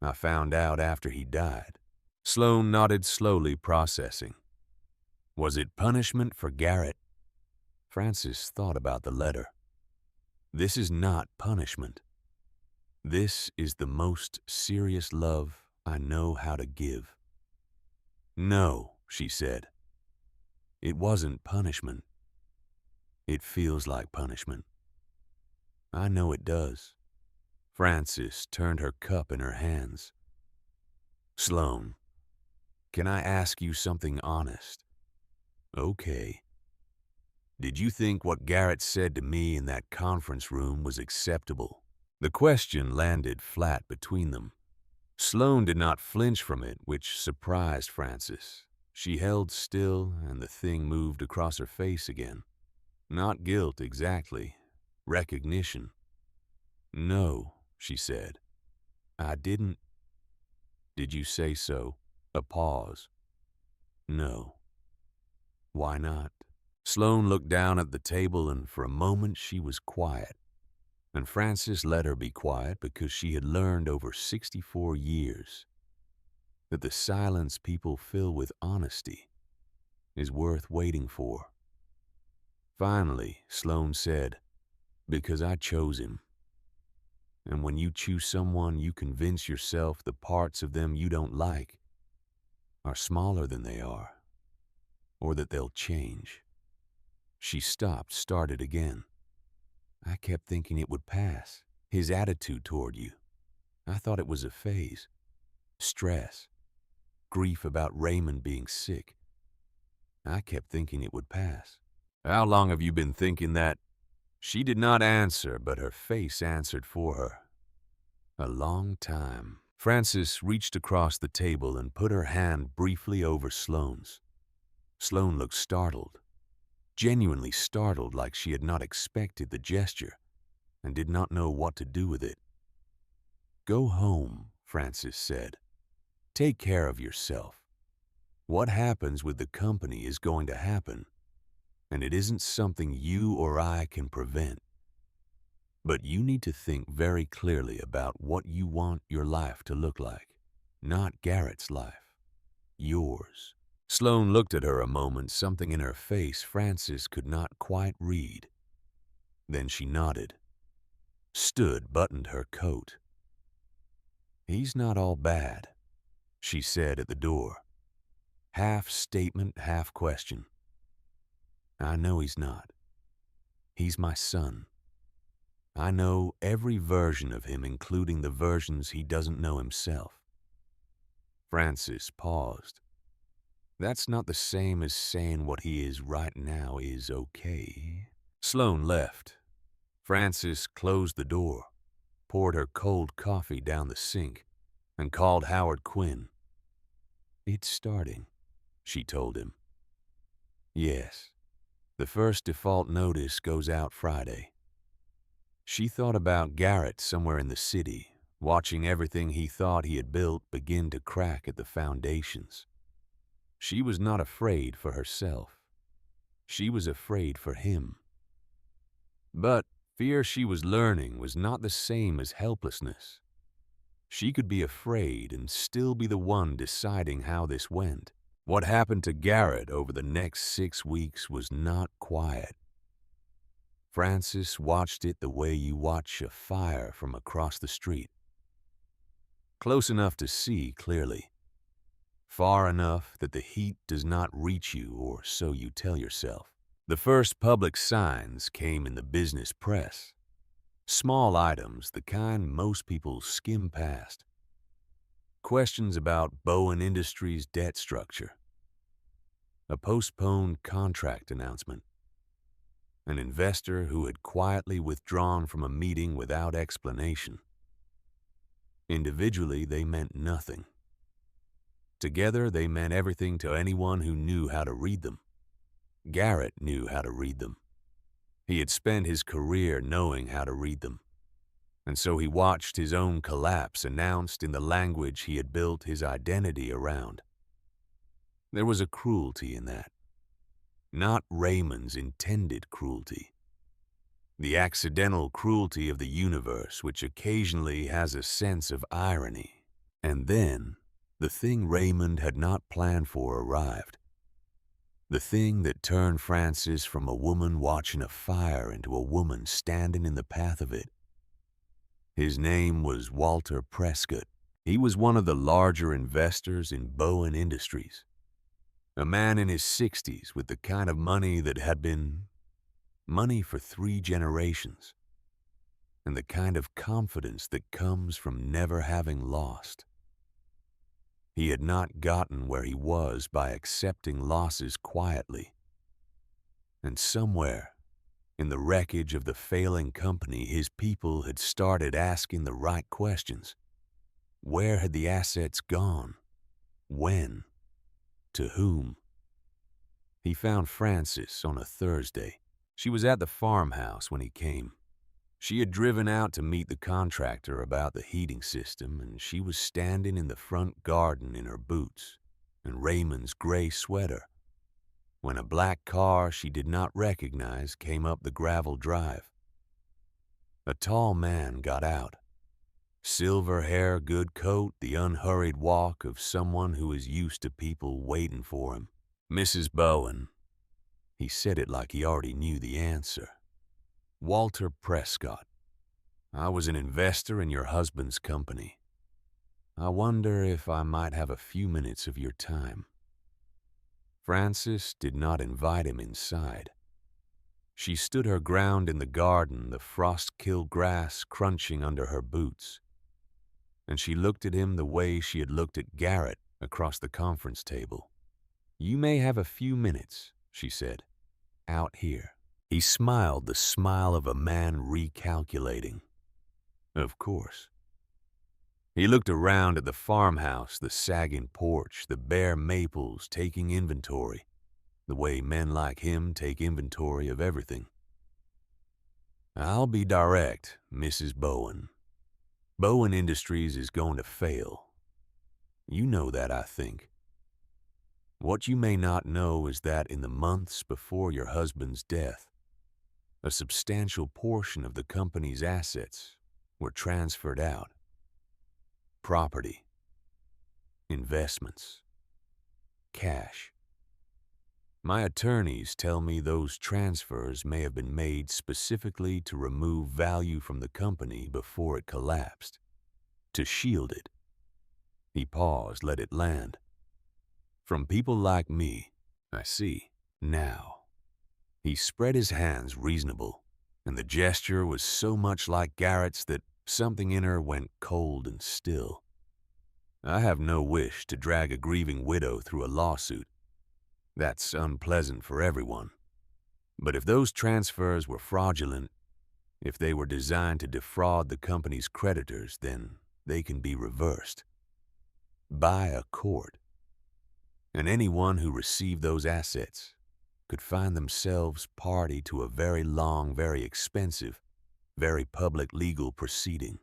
"I found out after he died." Sloan nodded slowly, processing. "Was it punishment for Garrett?" Frances thought about the letter. "This is not punishment. This is the most serious love I know how to give." "No," she said. "It wasn't punishment. It feels like punishment. I know it does." Frances turned her cup in her hands. "Sloan, can I ask you something honest?" "Okay. Did you think what Garrett said to me in that conference room was acceptable?" The question landed flat between them. Sloan did not flinch from it, which surprised Frances. She held still, and the thing moved across her face again. Not guilt exactly. Recognition. "No," she said. "I didn't." "Did you say so?" A pause. "No." "Why not?" Sloan looked down at the table, and for a moment she was quiet. And Frances let her be quiet because she had learned over 64 years. that the silence people fill with honesty is worth waiting for. Finally, Sloane said, "Because I chose him. And when you choose someone, you convince yourself the parts of them you don't like are smaller than they are, or that they'll change." She stopped, started again. "I kept thinking it would pass. His attitude toward you. I thought it was a phase. Stress. Grief about Raymond being sick. I kept thinking it would pass." "How long have you been thinking that?" She did not answer, but her face answered for her. "A long time." Frances reached across the table and put her hand briefly over Sloane's. Sloane looked startled, genuinely startled, like she had not expected the gesture and did not know what to do with it. "Go home," Frances said. "Take care of yourself. What happens with the company is going to happen, and it isn't something you or I can prevent. But you need to think very clearly about what you want your life to look like. Not Garrett's life. Yours." Sloane looked at her a moment, something in her face Frances could not quite read. Then she nodded, stood, buttoned her coat. "He's not all bad," she said at the door. Half statement, half question. "I know he's not. He's my son. I know every version of him, including the versions he doesn't know himself." Frances paused. "That's not the same as saying what he is right now is okay." Sloane left. Frances closed the door, poured her cold coffee down the sink, and called Howard Quinn. "It's starting," she told him. "Yes. The first default notice goes out Friday." She thought about Garrett somewhere in the city, watching everything he thought he had built begin to crack at the foundations. She was not afraid for herself. She was afraid for him. But fear, she was learning, was not the same as helplessness. She could be afraid and still be the one deciding how this went. What happened to Garrett over the next 6 weeks was not quiet. Frances watched it the way you watch a fire from across the street. Close enough to see clearly. Far enough that the heat does not reach you, or so you tell yourself. The first public signs came in the business press. Small items, the kind most people skim past. Questions about Bowen Industries' debt structure. A postponed contract announcement. An investor who had quietly withdrawn from a meeting without explanation. Individually, they meant nothing. Together, they meant everything to anyone who knew how to read them. Garrett knew how to read them. He had spent his career knowing how to read them. And so he watched his own collapse announced in the language he had built his identity around. There was a cruelty in that. Not Raymond's intended cruelty. The accidental cruelty of the universe, which occasionally has a sense of irony. And then, the thing Raymond had not planned for arrived. The thing that turned Frances from a woman watching a fire into a woman standing in the path of it. His name was Walter Prescott. He was one of the larger investors in Bowen Industries. A man in his 60s with the kind of money that had been money for 3 generations, and the kind of confidence that comes from never having lost. He had not gotten where he was by accepting losses quietly. And somewhere, in the wreckage of the failing company, his people had started asking the right questions. Where had the assets gone? When? To whom? He found Frances on a Thursday. She was at the farmhouse when he came. She had driven out to meet the contractor about the heating system, and she was standing in the front garden in her boots and Raymond's gray sweater when a black car she did not recognize came up the gravel drive. A tall man got out. Silver hair, good coat, the unhurried walk of someone who is used to people waiting for him. Mrs. Bowen. He said it like he already knew the answer. Walter Prescott. I was an investor in your husband's company. I wonder if I might have a few minutes of your time. Frances did not invite him inside. She stood her ground in the garden, the frost-killed grass crunching under her boots. And she looked at him the way she had looked at Garrett across the conference table. You may have a few minutes, she said, out here. He smiled the smile of a man recalculating. Of course. He looked around at the farmhouse, the sagging porch, the bare maples, taking inventory, the way men like him take inventory of everything. I'll be direct, Mrs. Bowen. Bowen Industries is going to fail. You know that, I think. What you may not know is that in the months before your husband's death, a substantial portion of the company's assets were transferred out. Property, investments, cash. My attorneys tell me those transfers may have been made specifically to remove value from the company before it collapsed, to shield it. He paused, let it land. From people like me, I see. Now. He spread his hands reasonable, and the gesture was so much like Garrett's that something in her went cold and still. I have no wish to drag a grieving widow through a lawsuit. That's unpleasant for everyone. But if those transfers were fraudulent, if they were designed to defraud the company's creditors, then they can be reversed. By a court. And anyone who received those assets could find themselves party to a very long, very expensive, very public legal proceeding.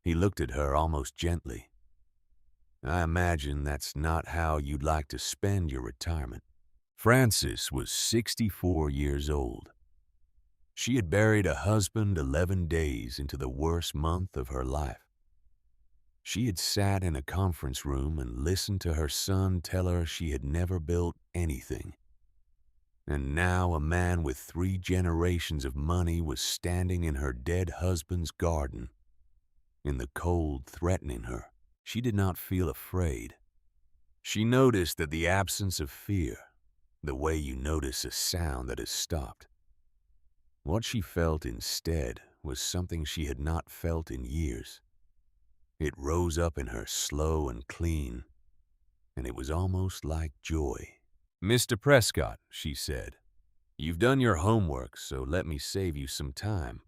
He looked at her almost gently. I imagine that's not how you'd like to spend your retirement. Frances was 64 years old. She had buried a husband 11 days into the worst month of her life. She had sat in a conference room and listened to her son tell her she had never built anything. And now a man with 3 generations of money was standing in her dead husband's garden, in the cold threatening her. She did not feel afraid. She noticed that the absence of fear, the way you notice a sound that has stopped. What she felt instead was something she had not felt in years. It rose up in her slow and clean, and it was almost like joy. Mr. Prescott, she said, you've done your homework, so let me save you some time.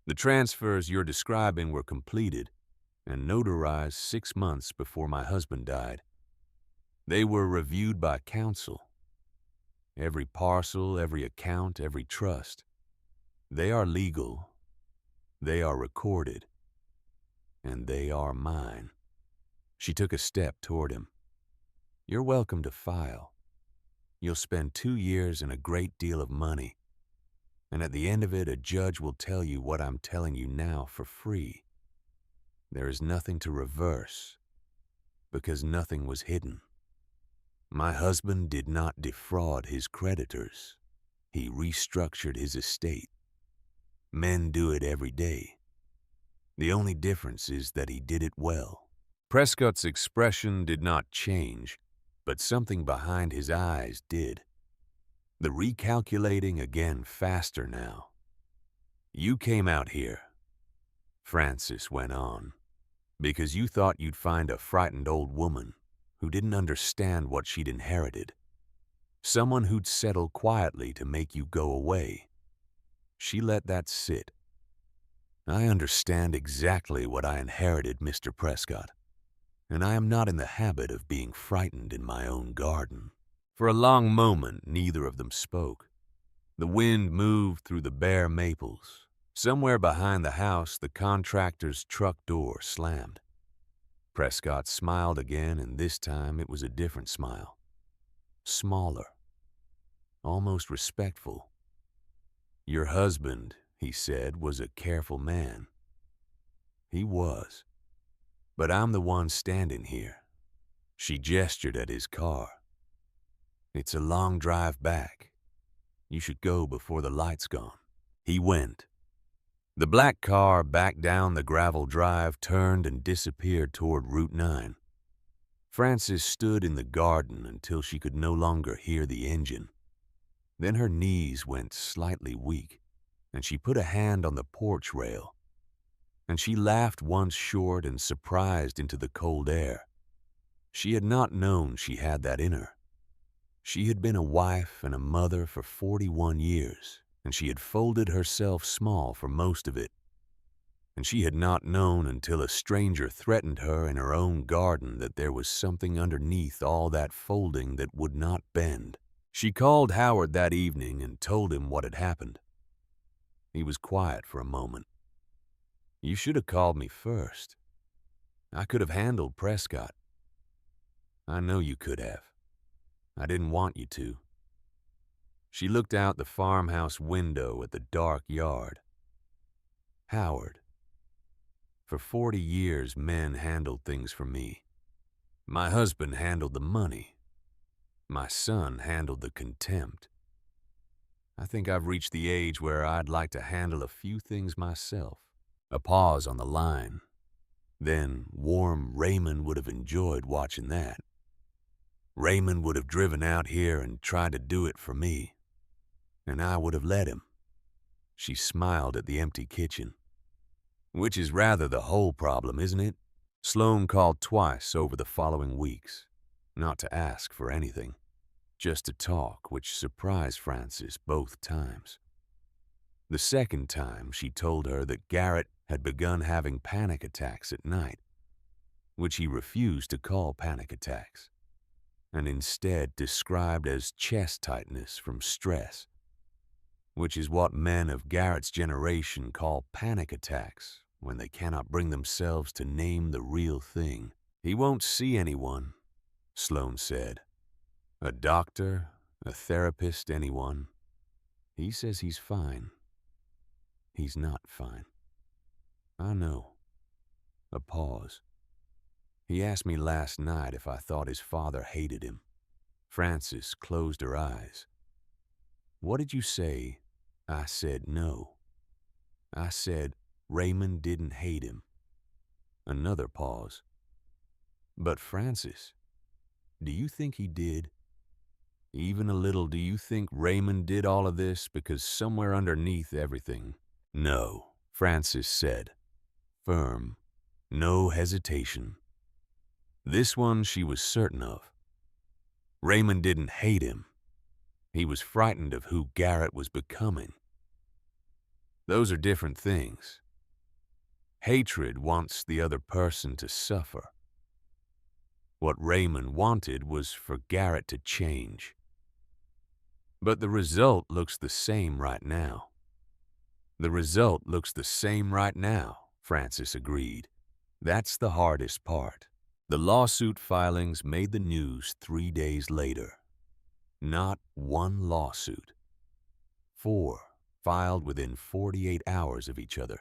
The transfers you're describing were completed and notarized 6 months before my husband died. They were reviewed by counsel. Every parcel, every account, every trust. They are legal. They are recorded. And they are mine. She took a step toward him. You're welcome to file. You'll spend 2 years and a great deal of money. And at the end of it, a judge will tell you what I'm telling you now for free. There is nothing to reverse, because nothing was hidden. My husband did not defraud his creditors. He restructured his estate. Men do it every day. The only difference is that he did it well. Prescott's expression did not change, but something behind his eyes did. The recalculating again faster now. You came out here, Frances went on, because you thought you'd find a frightened old woman who didn't understand what she'd inherited. Someone who'd settle quietly to make you go away. She let that sit. I understand exactly what I inherited, Mr. Prescott, and I am not in the habit of being frightened in my own garden. For a long moment, neither of them spoke. The wind moved through the bare maples. Somewhere behind the house, the contractor's truck door slammed. Prescott smiled again, and this time it was a different smile. Smaller. Almost respectful. Your husband, he said, was a careful man. He was. But I'm the one standing here. She gestured at his car. It's a long drive back. You should go before the light's gone. He went. The black car backed down the gravel drive, turned and disappeared toward Route 9. Frances stood in the garden until she could no longer hear the engine. Then her knees went slightly weak, and she put a hand on the porch rail. And she laughed once short and surprised into the cold air. She had not known she had that in her. She had been a wife and a mother for 41 years, and she had folded herself small for most of it. And she had not known until a stranger threatened her in her own garden that there was something underneath all that folding that would not bend. She called Howard that evening and told him what had happened. He was quiet for a moment. You should have called me first. I could have handled Prescott. I know you could have. I didn't want you to. She looked out the farmhouse window at the dark yard. Howard. For 40 years, men handled things for me. My husband handled the money. My son handled the contempt. I think I've reached the age where I'd like to handle a few things myself. A pause on the line. Then warm Raymond would have enjoyed watching that. Raymond would have driven out here and tried to do it for me. And I would have let him. She smiled at the empty kitchen. Which is rather the whole problem, isn't it? Sloane called twice over the following weeks, not to ask for anything, just to talk, which surprised Frances both times. The second time, she told her that Garrett had begun having panic attacks at night, which he refused to call panic attacks, and instead described as chest tightness from stress, which is what men of Garrett's generation call panic attacks when they cannot bring themselves to name the real thing. He won't see anyone, Sloane said. A doctor, a therapist, anyone. He says he's fine. He's not fine. I know. A pause. He asked me last night if I thought his father hated him. Frances closed her eyes. What did you say? I said no. I said Raymond didn't hate him. Another pause. But Frances, do you think he did? Even a little, do you think Raymond did all of this because somewhere underneath everything? No, Frances said. Firm. No hesitation. This one she was certain of. Raymond didn't hate him. He was frightened of who Garrett was becoming. Those are different things. Hatred wants the other person to suffer. What Raymond wanted was for Garrett to change. But the result looks the same right now. The result looks the same right now, Frances agreed. That's the hardest part. The lawsuit filings made the news 3 days later. Not one lawsuit. 4 filed within 48 hours of each other,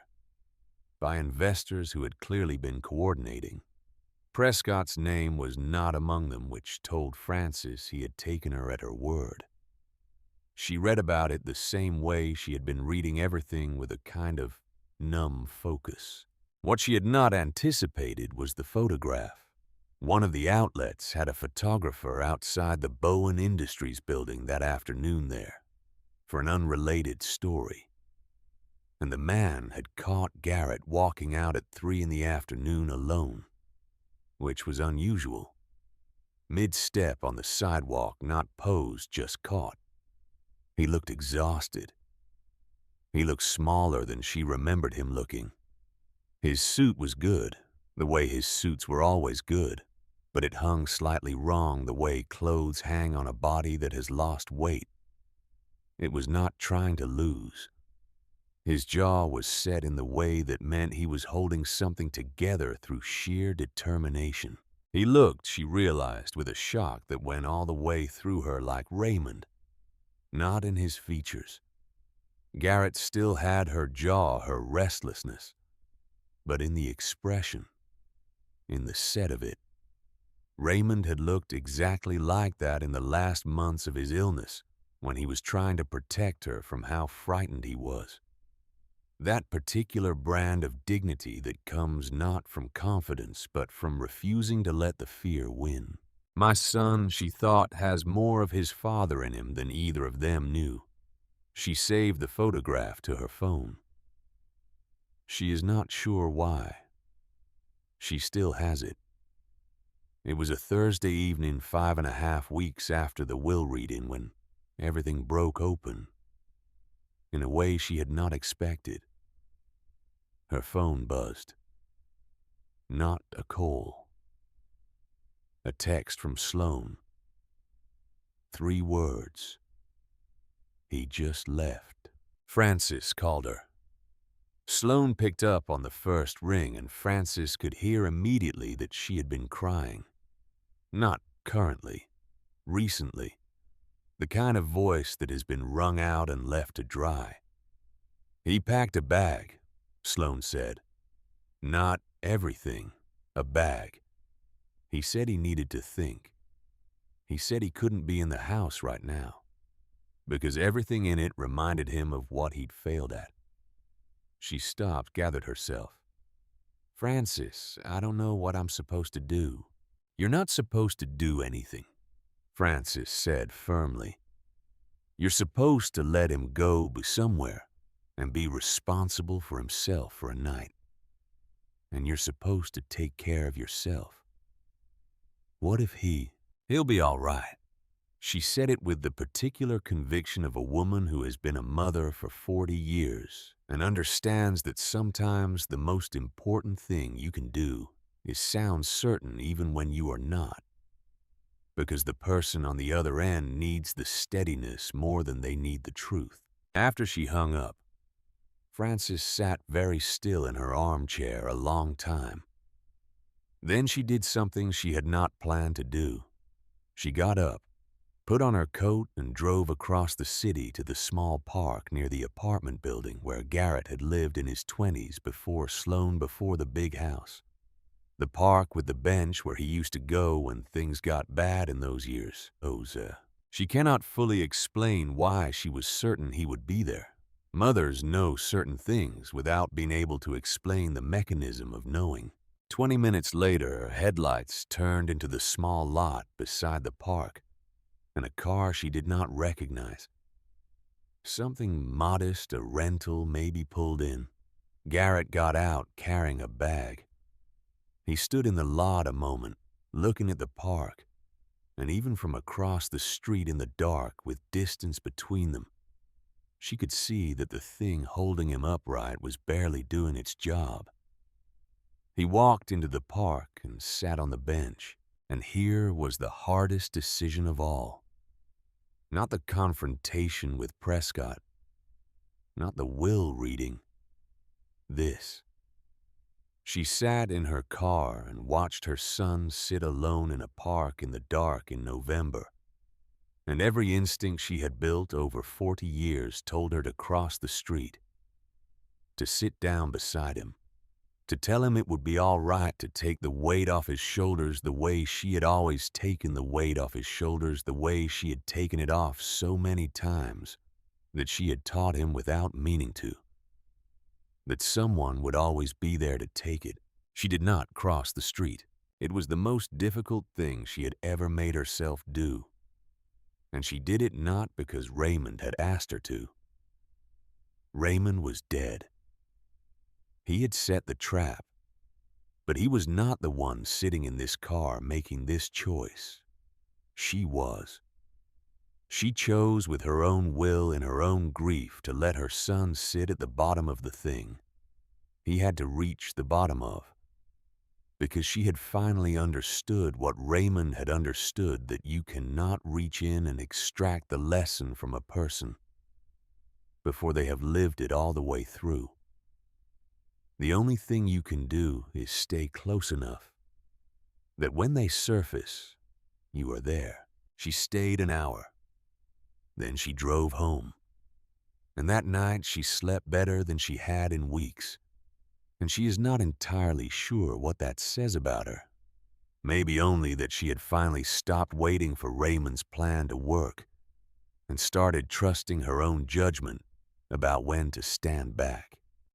by investors who had clearly been coordinating. Prescott's name was not among them, which told Frances he had taken her at her word. She read about it the same way she had been reading everything, with a kind of numb focus. What she had not anticipated was the photograph. One of the outlets had a photographer outside the Bowen Industries building that afternoon there, for an unrelated story. And the man had caught Garrett walking out at 3 in the afternoon alone, which was unusual. Mid-step on the sidewalk, not posed, just caught. He looked exhausted. He looked smaller than she remembered him looking. His suit was good, the way his suits were always good, but it hung slightly wrong, the way clothes hang on a body that has lost weight. It was not trying to lose. His jaw was set in the way that meant he was holding something together through sheer determination. He looked, she realized, with a shock that went all the way through her, like Raymond. Not in his features. Garrett still had her jaw, her restlessness. but in the expression, in the set of it. Raymond had looked exactly like that in the last months of his illness, when he was trying to protect her from how frightened he was. That particular brand of dignity that comes not from confidence, but from refusing to let the fear win. My son, she thought, has more of his father in him than either of them knew. She saved the photograph to her phone. She is not sure why. She still has it. It was a Thursday evening 5.5 weeks after the will reading when everything broke open in a way she had not expected. Her phone buzzed. Not a call. A text from Sloan. 3 words. He just left. Francis called her. Sloan picked up on the first ring, and Francis could hear immediately that she had been crying. Not currently, recently. The kind of voice that has been wrung out and left to dry. He packed a bag, Sloan said. Not everything, a bag. He said he needed to think. He said he couldn't be in the house right now, because everything in it reminded him of what he'd failed at. She stopped, gathered herself. Francis, I don't know what I'm supposed to do. You're not supposed to do anything, Francis said firmly. You're supposed to let him go somewhere and be responsible for himself for a night. And you're supposed to take care of yourself. What if he'll be all right. She said it with the particular conviction of a woman who has been a mother for 40 years and understands that sometimes the most important thing you can do is sound certain even when you are not, because the person on the other end needs the steadiness more than they need the truth. After she hung up, Frances sat very still in her armchair a long time. Then she did something she had not planned to do. She got up, put on her coat, and drove across the city to the small park near the apartment building where Garrett had lived in his 20s before the big house. The park with the bench where he used to go when things got bad in those years. She cannot fully explain why she was certain he would be there. Mothers know certain things without being able to explain the mechanism of knowing. 20 minutes later, her headlights turned into the small lot beside the park, and a car she did not recognize. Something modest, a rental, maybe, pulled in. Garrett got out carrying a bag. He stood in the lot a moment, looking at the park, and even from across the street in the dark with distance between them, she could see that the thing holding him upright was barely doing its job. He walked into the park and sat on the bench, and here was the hardest decision of all. Not the confrontation with Prescott, not the will reading. This. She sat in her car and watched her son sit alone in a park in the dark in November, and every instinct she had built over 40 years told her to cross the street, to sit down beside him, to tell him it would be all right to take the weight off his shoulders the way she had always taken the weight off his shoulders, the way she had taken it off so many times that she had taught him without meaning to. That someone would always be there to take it. She did not cross the street. It was the most difficult thing she had ever made herself do. And she did it not because Raymond had asked her to. Raymond was dead. He had set the trap, but he was not the one sitting in this car making this choice. She was. She chose with her own will and her own grief to let her son sit at the bottom of the thing he had to reach the bottom of, because she had finally understood what Raymond had understood, that you cannot reach in and extract the lesson from a person before they have lived it all the way through. The only thing you can do is stay close enough that when they surface, you are there. She stayed an hour. Then she drove home. And that night she slept better than she had in weeks. and she is not entirely sure what that says about her. Maybe only that she had finally stopped waiting for Raymond's plan to work and started trusting her own judgment about when to stand back.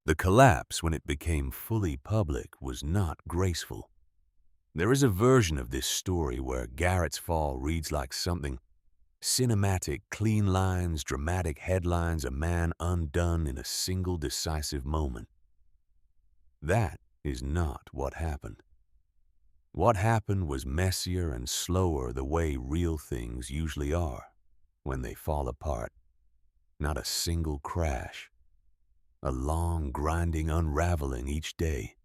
The collapse, when it became fully public, was not graceful. There is a version of this story where Garrett's fall reads like something cinematic, clean lines, dramatic headlines, a man undone in a single decisive moment. That is not what happened. What happened was messier and slower, the way real things usually are when they fall apart. Not a single crash. A long, grinding unraveling each day,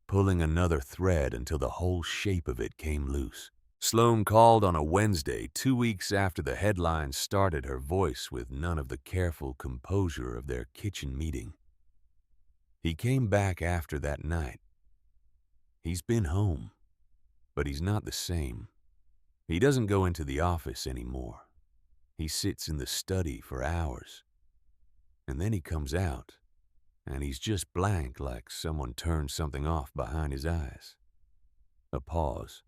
pulling another thread until the whole shape of it came loose. Sloane called on a Wednesday, 2 weeks after the headlines started, her voice with none of the careful composure of their kitchen meeting. He came back after that night. He's been home, but he's not the same. He doesn't go into the office anymore. He sits in the study for hours. And then he comes out, and he's just blank, like someone turned something off behind his eyes. A pause.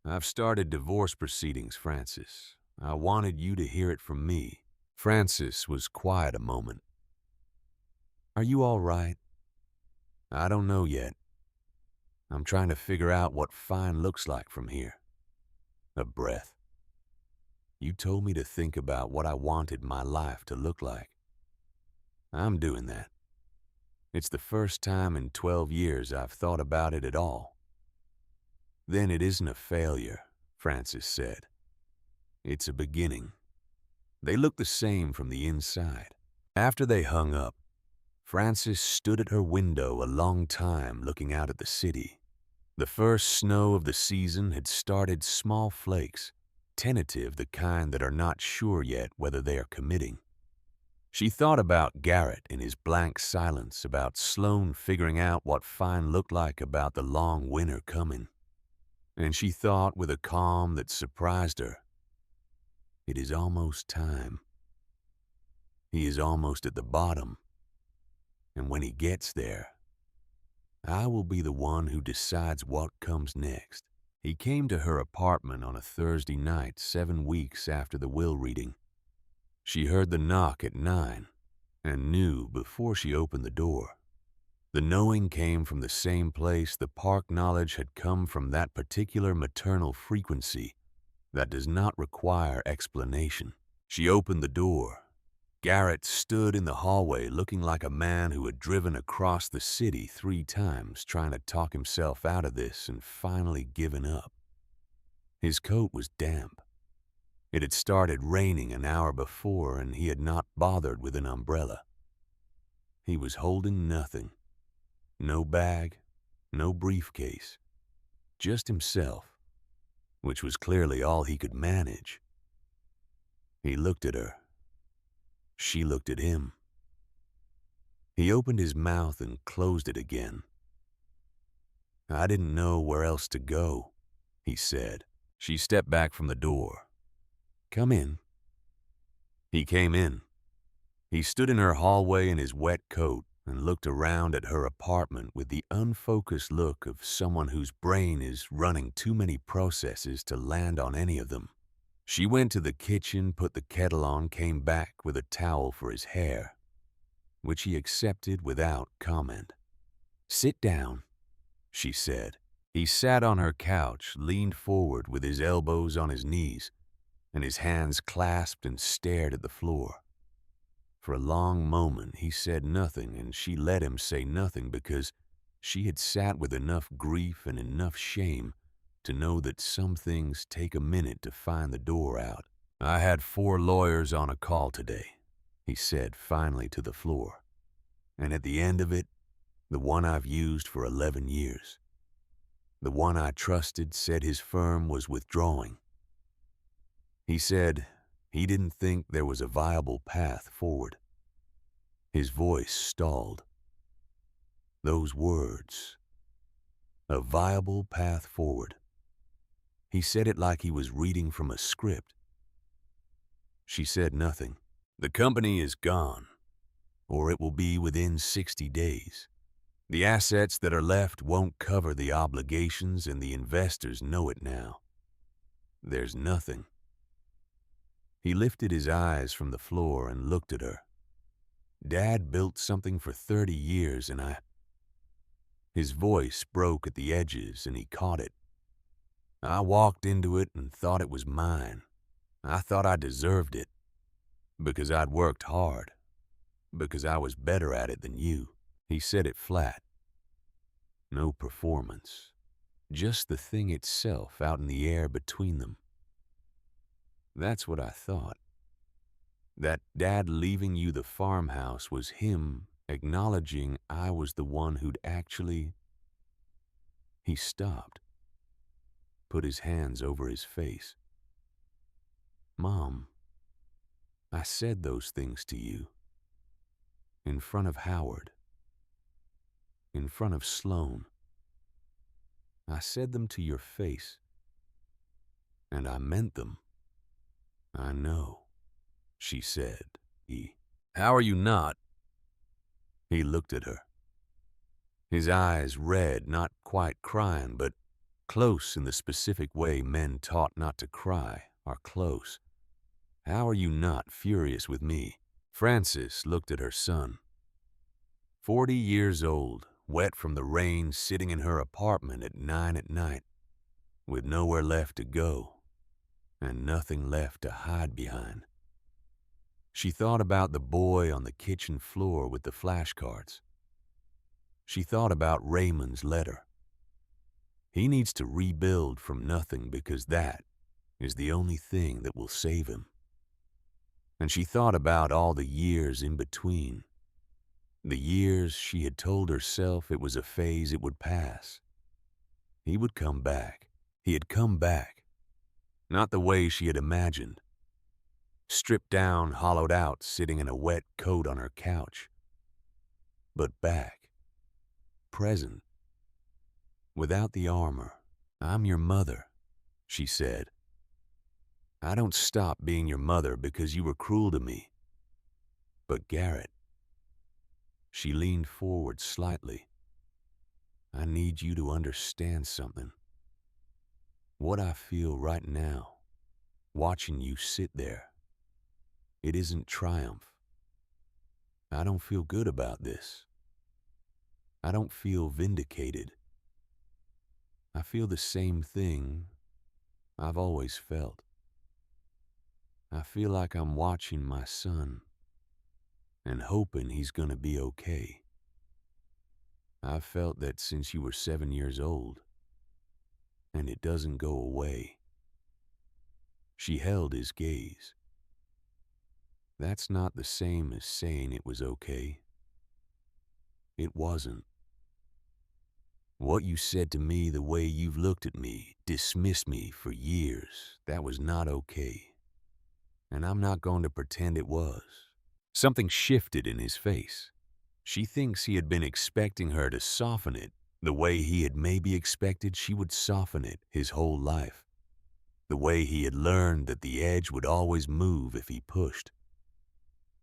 "I've started divorce proceedings, Francis. I wanted you to hear it from me." Francis was quiet a moment. "Are you all right?" "I don't know yet. I'm trying to figure out what fine looks like from here." A breath. "You told me to think about what I wanted my life to look like. I'm doing that. It's the first time in 12 years I've thought about it at all." "Then it isn't a failure," Francis said. "It's a beginning." They looked the same from the inside. After they hung up, Francis stood at her window a long time, looking out at the city. The first snow of the season had started, small flakes, tentative, the kind that are not sure yet whether they are committing. She thought about Garrett in his blank silence, about Sloane figuring out what fine looked like, about the long winter coming. And she thought with a calm that surprised her, it is almost time. He is almost at the bottom. And when he gets there, I will be the one who decides what comes next. He came to her apartment on a Thursday night, 7 weeks after the will reading. She heard the knock at 9 and knew before she opened the door. The knowing came from the same place the Park knowledge had come from, that particular maternal frequency that does not require explanation. She opened the door. Garrett stood in the hallway looking like a man who had driven across the city 3 times, trying to talk himself out of this and finally given up. His coat was damp. It had started raining an hour before, and he had not bothered with an umbrella. He was holding nothing. No bag, no briefcase. Just himself, which was clearly all he could manage. He looked at her. She looked at him. He opened his mouth and closed it again. "I didn't know where else to go," he said. She stepped back from the door. "Come in." He came in. He stood in her hallway in his wet coat and looked around at her apartment with the unfocused look of someone whose brain is running too many processes to land on any of them. She went to the kitchen, put the kettle on, came back with a towel for his hair, which he accepted without comment. "Sit down," she said. He sat on her couch, leaned forward with his elbows on his knees and his hands clasped, and stared at the floor. For a long moment he said nothing, and she let him say nothing because she had sat with enough grief and enough shame to know that some things take a minute to find the door out. "I had 4 lawyers on a call today," he said finally to the floor. "And at the end of it, the one I've used for 11 years. The one I trusted said his firm was withdrawing. He said he didn't think there was a viable path forward." His voice stalled. Those words, a viable path forward. He said it like he was reading from a script. She said nothing. "The company is gone, or it will be within 60 days. The assets that are left won't cover the obligations, and the investors know it now. There's nothing. He lifted his eyes from the floor and looked at her. Dad built something for 30 years and His voice broke at the edges and he caught it. I walked into it and thought it was mine. I thought I deserved it. Because I'd worked hard. Because I was better at it than you. He said it flat. No performance. Just the thing itself out in the air between them. That's what I thought. That Dad leaving you the farmhouse was him acknowledging I was the one who'd actually... He stopped, put his hands over his face. Mom, I said those things to you. In front of Howard. In front of Sloan. I said them to your face. And I meant them. I know, she said. How are you not? He looked at her. His eyes red, not quite crying, but close in the specific way men taught not to cry are close. How are you not furious with me? Frances looked at her son. 40 years old, wet from the rain, sitting in her apartment at 9 at night, with nowhere left to go, and nothing left to hide behind. She thought about the boy on the kitchen floor with the flashcards. She thought about Raymond's letter. He needs to rebuild from nothing because that is the only thing that will save him. And she thought about all the years in between. The years she had told herself it was a phase it would pass. He would come back. He had come back. Not the way she had imagined. Stripped down, hollowed out, sitting in a wet coat on her couch. But back. Present. Without the armor. I'm your mother, she said. I don't stop being your mother because you were cruel to me. But Garrett. She leaned forward slightly. I need you to understand something. What I feel right now, watching you sit there, it isn't triumph. I don't feel good about this. I don't feel vindicated. I feel the same thing I've always felt. I feel like I'm watching my son and hoping he's gonna be okay. I've felt that since you were 7 years old, and it doesn't go away. She held his gaze. That's not the same as saying it was okay. It wasn't. What you said to me, the way you've looked at me, dismissed me for years, that was not okay. And I'm not going to pretend it was. Something shifted in his face. She thinks he had been expecting her to soften it, the way he had maybe expected she would soften it his whole life. The way he had learned that the edge would always move if he pushed.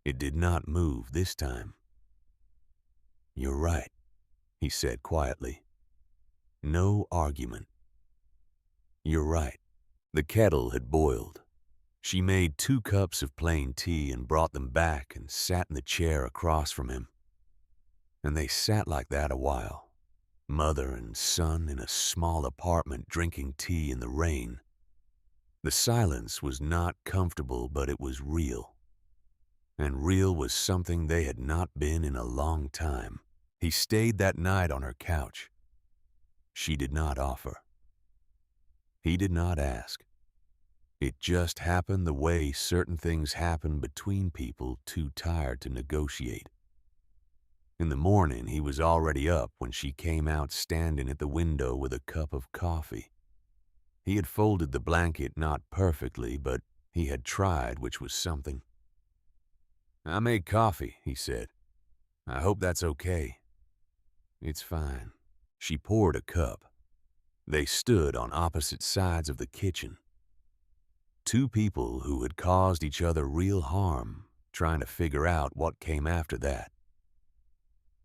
It did not move this time. You're right, he said quietly. No argument. You're right. The kettle had boiled. She made 2 cups of plain tea and brought them back and sat in the chair across from him. And they sat like that a while, mother and son in a small apartment drinking tea in the rain. The silence was not comfortable, but it was real. And real was something they had not been in a long time. He stayed that night on her couch. She did not offer. He did not ask. It just happened the way certain things happen between people too tired to negotiate. In the morning, he was already up when she came out standing at the window with a cup of coffee. He had folded the blanket not perfectly, but he had tried, which was something. I made coffee, he said. I hope that's okay. It's fine. She poured a cup. They stood on opposite sides of the kitchen. 2 people who had caused each other real harm, trying to figure out what came after that.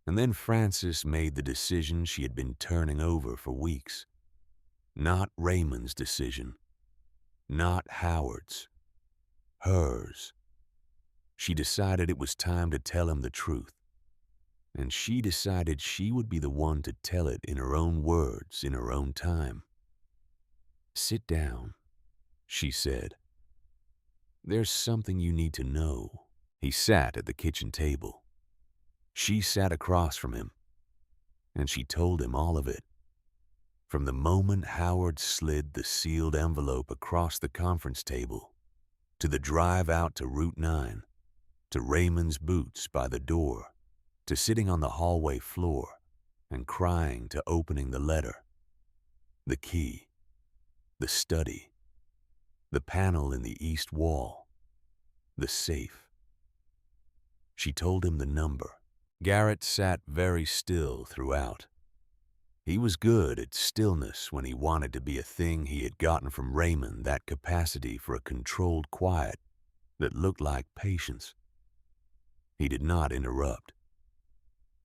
And then Frances made the decision she had been turning over for weeks. Not Raymond's decision. Not Howard's. Hers. She decided it was time to tell him the truth. And she decided she would be the one to tell it in her own words, in her own time. "Sit down," she said. "There's something you need to know." He sat at the kitchen table. She sat across from him, and she told him all of it. From the moment Howard slid the sealed envelope across the conference table, to the drive out to Route 9, to Raymond's boots by the door, to sitting on the hallway floor and crying to opening the letter, the key, the study, the panel in the east wall, the safe. She told him the number. Garrett sat very still throughout. He was good at stillness when he wanted to be a thing he had gotten from Raymond, that capacity for a controlled quiet that looked like patience. He did not interrupt.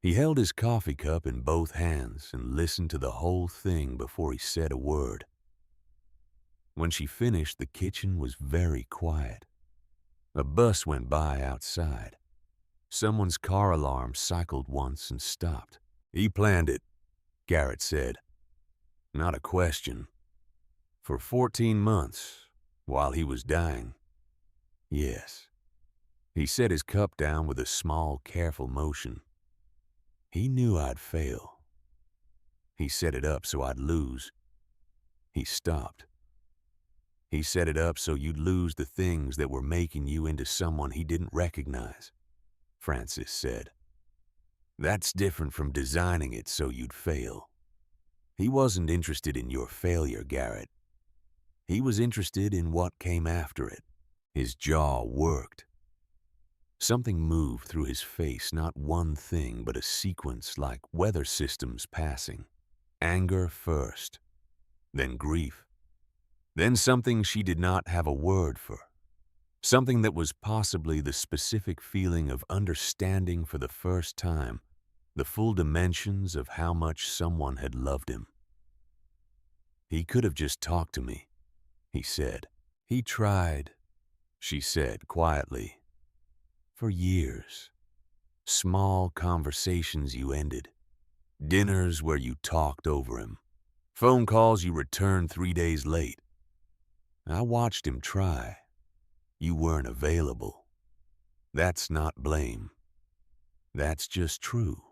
He held his coffee cup in both hands and listened to the whole thing before he said a word. When she finished, the kitchen was very quiet. A bus went by outside. Someone's car alarm cycled once and stopped. "He planned it," Garrett said. "Not a question. For 14 months, while he was dying. Yes." He set his cup down with a small, careful motion. "He knew I'd fail. He set it up so I'd lose." He stopped. "He set it up so you'd lose the things that were making you into someone he didn't recognize," Frances said. "That's different from designing it so you'd fail. He wasn't interested in your failure, Garrett. He was interested in what came after it." His jaw worked. Something moved through his face, not one thing, but a sequence like weather systems passing. Anger first, then grief, then something she did not have a word for. Something that was possibly the specific feeling of understanding for the first time the full dimensions of how much someone had loved him. "He could have just talked to me," he said. "He tried," she said quietly. "For years. Small conversations you ended. Dinners where you talked over him. Phone calls you returned 3 days late. I watched him try. You weren't available. That's not blame. That's just true."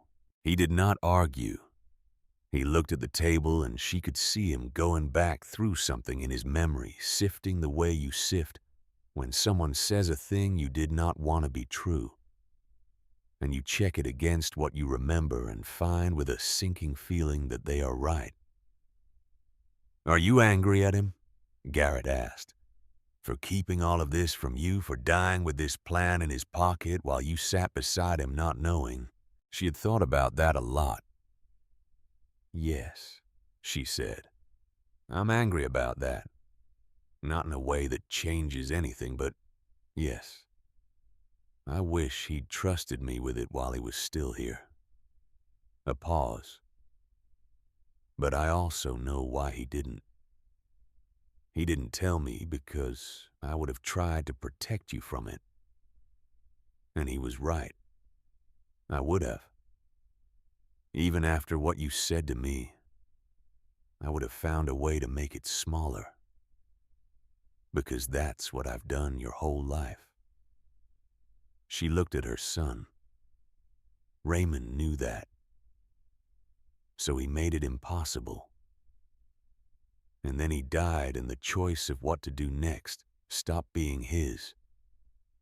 He did not argue. He looked at the table and she could see him going back through something in his memory, sifting the way you sift when someone says a thing you did not want to be true. And you check it against what you remember and find with a sinking feeling that they are right. "Are you angry at him?" Garrett asked. "For keeping all of this from you, for dying with this plan in his pocket while you sat beside him not knowing?" She had thought about that a lot. "Yes," she said. "I'm angry about that. Not in a way that changes anything, but yes. I wish he'd trusted me with it while he was still here." A pause. "But I also know why he didn't. He didn't tell me because I would have tried to protect you from it. And he was right. I would have. Even after what you said to me, I would have found a way to make it smaller. Because that's what I've done your whole life." She looked at her son. Raymond knew that. So he made it impossible. And then he died, and the choice of what to do next stopped being his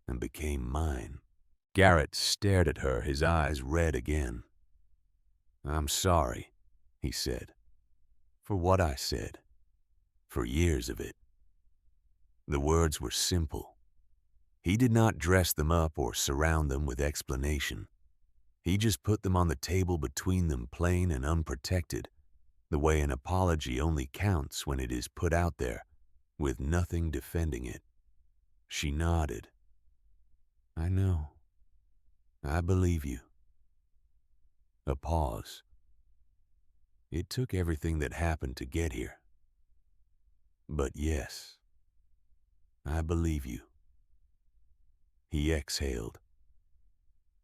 and became mine. Garrett stared at her, his eyes red again. "I'm sorry," he said, "for what I said, for years of it." The words were simple. He did not dress them up or surround them with explanation. He just put them on the table between them, plain and unprotected, the way an apology only counts when it is put out there, with nothing defending it. She nodded. "I know. I believe you." A pause. It took everything that happened to get here. But yes, I believe you. He exhaled.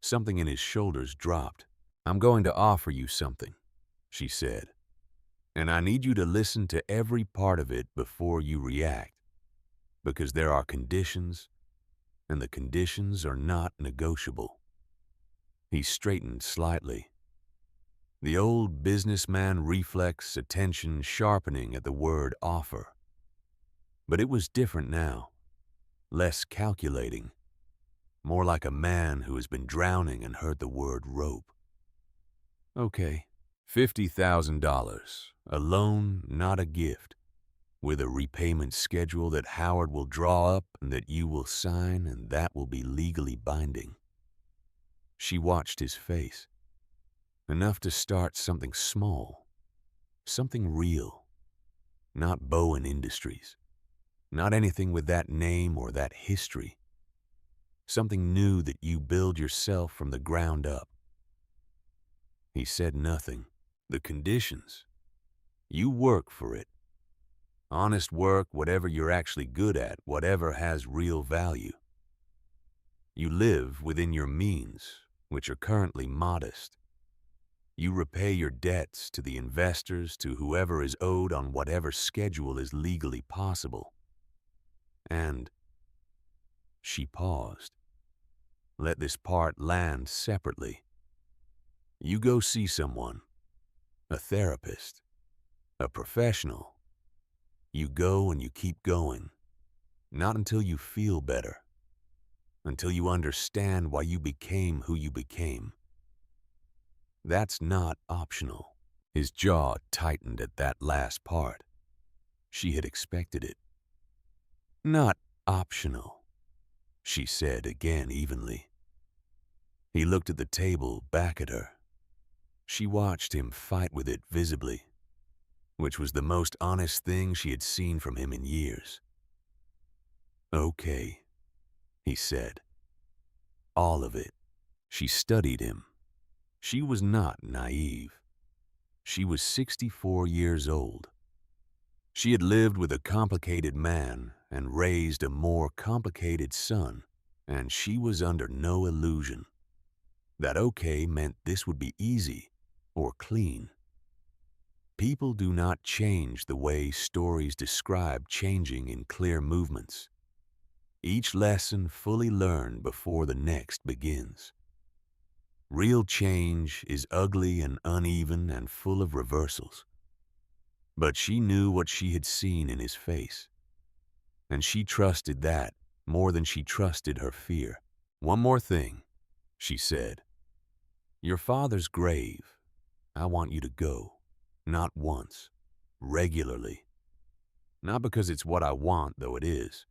Something in his shoulders dropped. I'm going to offer you something, she said. And I need you to listen to every part of it before you react. Because there are conditions, and the conditions are not negotiable. He straightened slightly. The old businessman reflex attention sharpening at the word offer. But it was different now, less calculating, more like a man who has been drowning and heard the word rope. Okay, $50,000, a loan, not a gift, with a repayment schedule that Howard will draw up and that you will sign, and that will be legally binding. She watched his face. Enough to start something small, something real. Not Bowen Industries. Not anything with that name or that history. Something new that you build yourself from the ground up. He said nothing. The conditions. You work for it. Honest work, whatever you're actually good at, whatever has real value. You live within your means, which are currently modest. You repay your debts to the investors, to whoever is owed on whatever schedule is legally possible. And she paused. Let this part land separately. You go see someone, a therapist, a professional. You go and you keep going, not until you feel better, until you understand why you became who you became. That's not optional. His jaw tightened at that last part. She had expected it. Not optional, she said again evenly. He looked at the table back at her. She watched him fight with it visibly, which was the most honest thing she had seen from him in years. Okay, he said. All of it. She studied him. She was not naive. She was 64 years old. She had lived with a complicated man and raised a more complicated son, and she was under no illusion that okay meant this would be easy or clean. People do not change the way stories describe changing in clear movements. Each lesson fully learned before the next begins. Real change is ugly and uneven and full of reversals. But she knew what she had seen in his face, and she trusted that more than she trusted her fear. One more thing, she said. Your father's grave. I want you to go. Not once. Regularly. Not because it's what I want, though it is.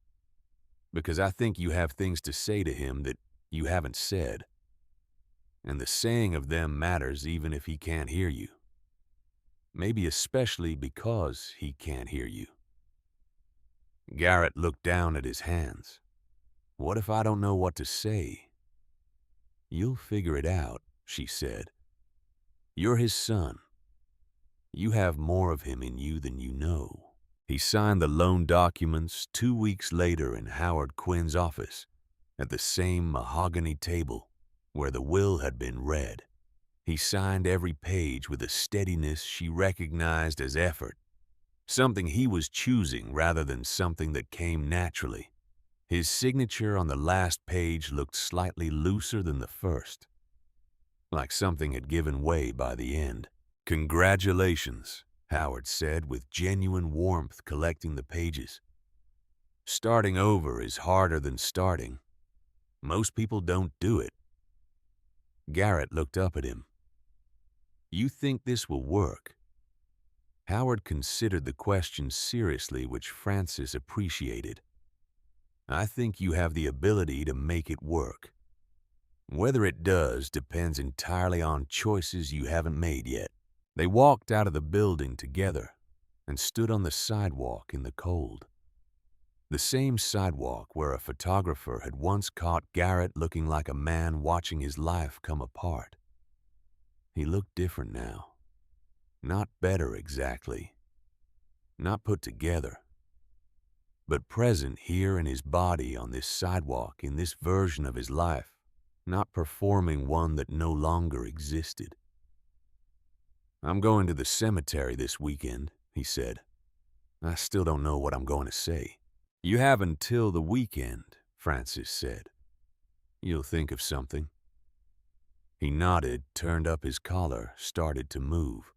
Because I think you have things to say to him that you haven't said. And the saying of them matters even if he can't hear you. Maybe especially because he can't hear you. Garrett looked down at his hands. What if I don't know what to say? You'll figure it out, she said. You're his son. You have more of him in you than you know. He signed the loan documents 2 weeks later in Howard Quinn's office, at the same mahogany table where the will had been read. He signed every page with a steadiness she recognized as effort, something he was choosing rather than something that came naturally. His signature on the last page looked slightly looser than the first, like something had given way by the end. Congratulations, Howard said with genuine warmth, collecting the pages. Starting over is harder than starting. Most people don't do it. Garrett looked up at him. You think this will work? Howard considered the question seriously, which Francis appreciated. I think you have the ability to make it work. Whether it does depends entirely on choices you haven't made yet. They walked out of the building together and stood on the sidewalk in the cold. The same sidewalk where a photographer had once caught Garrett looking like a man watching his life come apart. He looked different now. Not better exactly. Not put together. But present here in his body on this sidewalk, in this version of his life, not performing one that no longer existed. "I'm going to the cemetery this weekend," he said. "I still don't know what I'm going to say." "You have until the weekend," Francis said. "You'll think of something." He nodded, turned up his collar, started to move.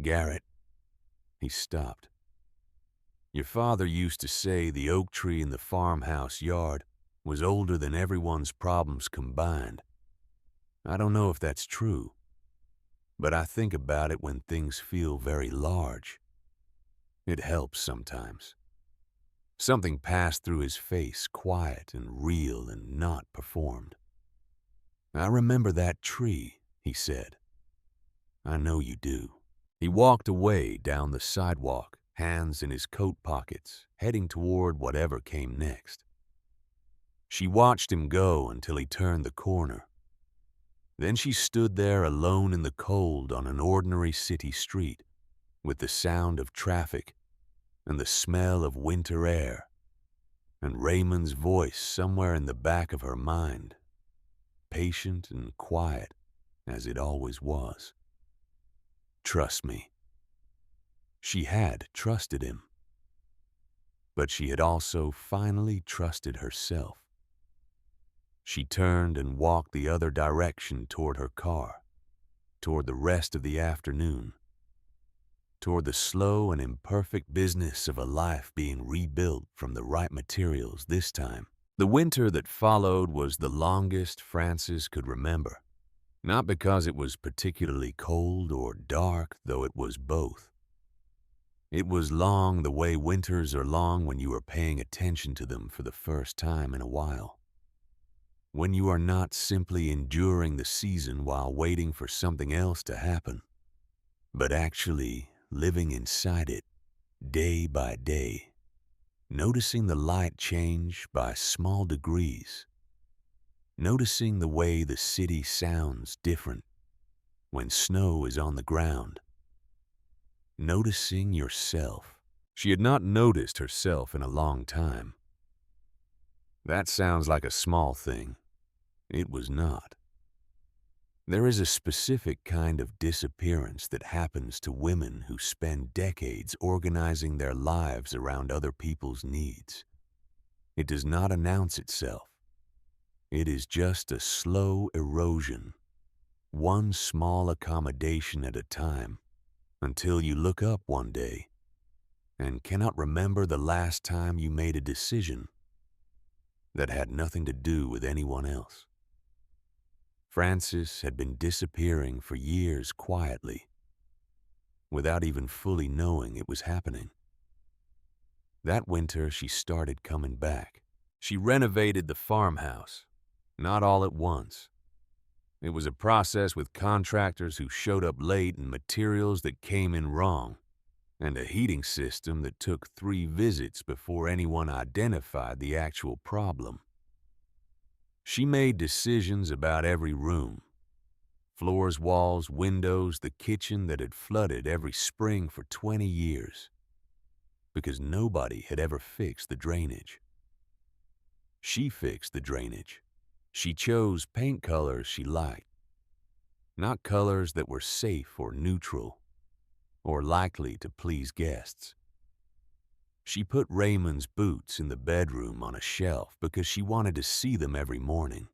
"Garrett." He stopped. "Your father used to say the oak tree in the farmhouse yard was older than everyone's problems combined. I don't know if that's true, but I think about it when things feel very large. It helps sometimes." Something passed through his face, quiet and real and not performed. "I remember that tree," he said. "I know you do." He walked away down the sidewalk, hands in his coat pockets, heading toward whatever came next. She watched him go until he turned the corner. Then she stood there alone in the cold on an ordinary city street, with the sound of traffic and the smell of winter air, and Raymond's voice somewhere in the back of her mind, patient and quiet as it always was. "Trust me." She had trusted him, but she had also finally trusted herself. She turned and walked the other direction toward her car, toward the rest of the afternoon, toward the slow and imperfect business of a life being rebuilt from the right materials this time. The winter that followed was the longest Francis could remember, not because it was particularly cold or dark, though it was both. It was long the way winters are long when you are paying attention to them for the first time in a while. When you are not simply enduring the season while waiting for something else to happen, but actually living inside it, day by day, noticing the light change by small degrees, noticing the way the city sounds different when snow is on the ground, noticing yourself. She had not noticed herself in a long time. That sounds like a small thing. It was not. There is a specific kind of disappearance that happens to women who spend decades organizing their lives around other people's needs. It does not announce itself. It is just a slow erosion, one small accommodation at a time, until you look up one day and cannot remember the last time you made a decision that had nothing to do with anyone else. Francis had been disappearing for years quietly, without even fully knowing it was happening. That winter, she started coming back. She renovated the farmhouse, not all at once. It was a process with contractors who showed up late and materials that came in wrong, and a heating system that took 3 visits before anyone identified the actual problem. She made decisions about every room: floors, walls, windows, the kitchen that had flooded every spring for 20 years, because nobody had ever fixed the drainage. She fixed the drainage. She chose paint colors she liked, not colors that were safe or neutral, or likely to please guests. She put Raymond's boots in the bedroom on a shelf because she wanted to see them every morning,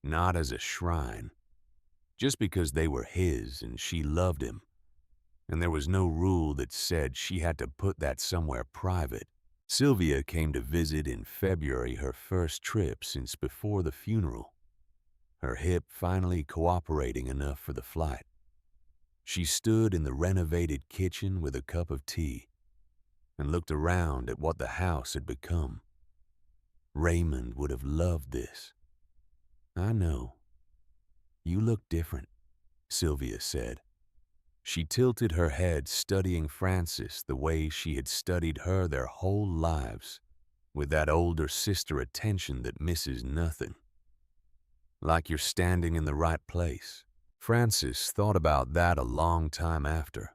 not as a shrine, just because they were his and she loved him, and there was no rule that said she had to put that somewhere private. Sylvia came to visit in February, her first trip since before the funeral, her hip finally cooperating enough for the flight. She stood in the renovated kitchen with a cup of tea and looked around at what the house had become. Raymond would have loved this. "I know. You look different," Sylvia said. She tilted her head, studying Francis the way she had studied her their whole lives, with that older sister attention that misses nothing. "Like you're standing in the right place." Francis thought about that a long time after.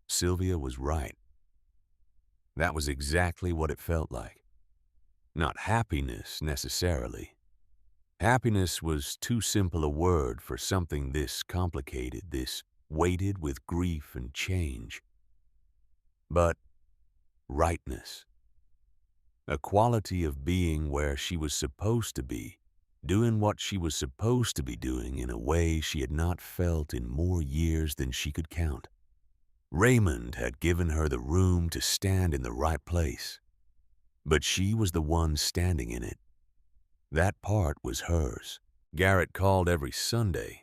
Sylvia was right. That was exactly what it felt like. Not happiness, necessarily. Happiness was too simple a word for something this complicated, this weighted with grief and change. But rightness. A quality of being where she was supposed to be, doing what she was supposed to be doing in a way she had not felt in more years than she could count. Raymond had given her the room to stand in the right place, but she was the one standing in it. That part was hers. Garrett called every Sunday.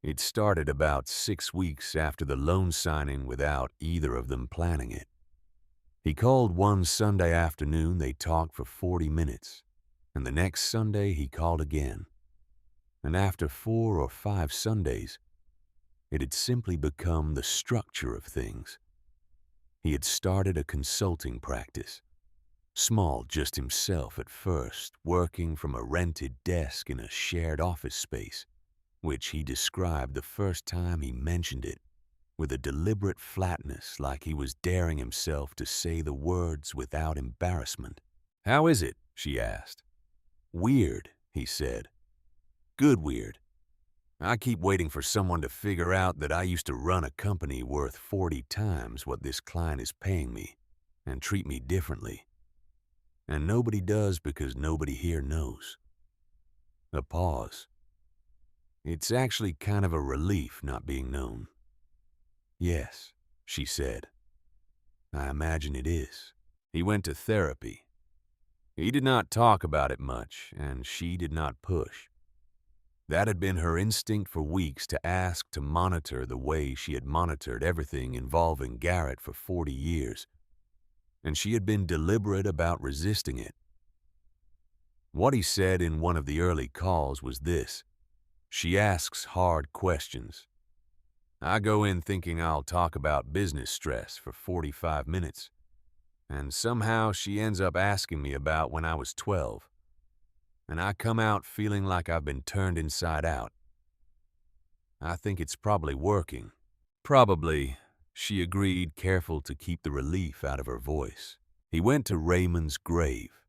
It started about 6 weeks after the loan signing without either of them planning it. He called one Sunday afternoon, they talked for 40 minutes, and the next Sunday he called again. And after 4 or 5 Sundays, it had simply become the structure of things. He had started a consulting practice, small just himself at first, working from a rented desk in a shared office space, which he described the first time he mentioned it with a deliberate flatness, like he was daring himself to say the words without embarrassment. "How is it?" she asked. "Weird," he said. "Good weird. I keep waiting for someone to figure out that I used to run a company worth 40 times what this client is paying me and treat me differently. And nobody does because nobody here knows." A pause. "It's actually kind of a relief not being known." "Yes," she said. "I imagine it is." He went to therapy. He did not talk about it much, and she did not push. That had been her instinct for weeks, to ask to monitor the way she had monitored everything involving Garrett for 40 years, and she had been deliberate about resisting it. What he said in one of the early calls was this: "She asks hard questions. I go in thinking I'll talk about business stress for 45 minutes, and somehow she ends up asking me about when I was 12, and I come out feeling like I've been turned inside out. I think it's probably working." "Probably," she agreed, careful to keep the relief out of her voice. He went to Raymond's grave.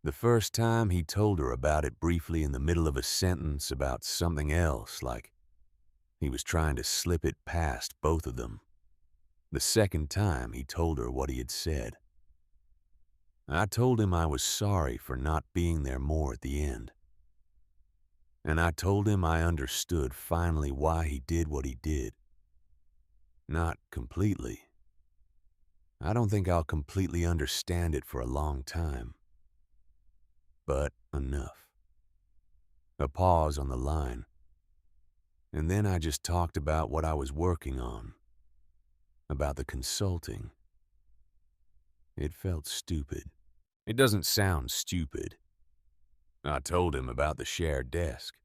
The first time he told her about it briefly in the middle of a sentence about something else, like he was trying to slip it past both of them. The second time he told her what he had said. "I told him I was sorry for not being there more at the end. And I told him I understood finally why he did what he did. Not completely. I don't think I'll completely understand it for a long time. But enough." A pause on the line. "And then I just talked about what I was working on. About the consulting. It felt stupid." "It doesn't sound stupid." I told him about the shared desk,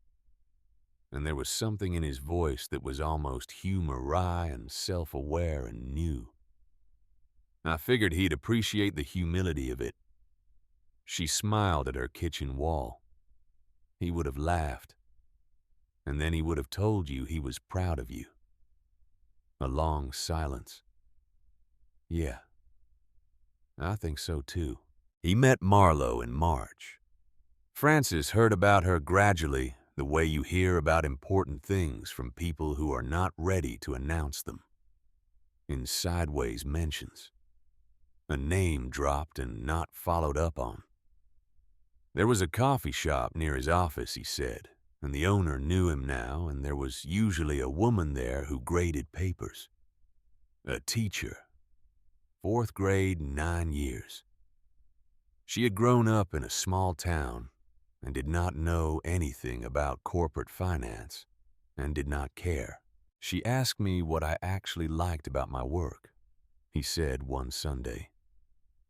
and there was something in his voice that was almost humor-wry and self-aware and new. I figured he'd appreciate the humility of it. She smiled at her kitchen wall. He would have laughed, and then he would have told you he was proud of you. A long silence. "Yeah, I think so too." He met Marlo in March. Francis heard about her gradually, the way you hear about important things from people who are not ready to announce them. In sideways mentions. A name dropped and not followed up on. There was a coffee shop near his office, he said, and the owner knew him now, and there was usually a woman there who graded papers. A teacher. 4th grade, 9 years. She had grown up in a small town and did not know anything about corporate finance and did not care. "She asked me what I actually liked about my work," he said one Sunday.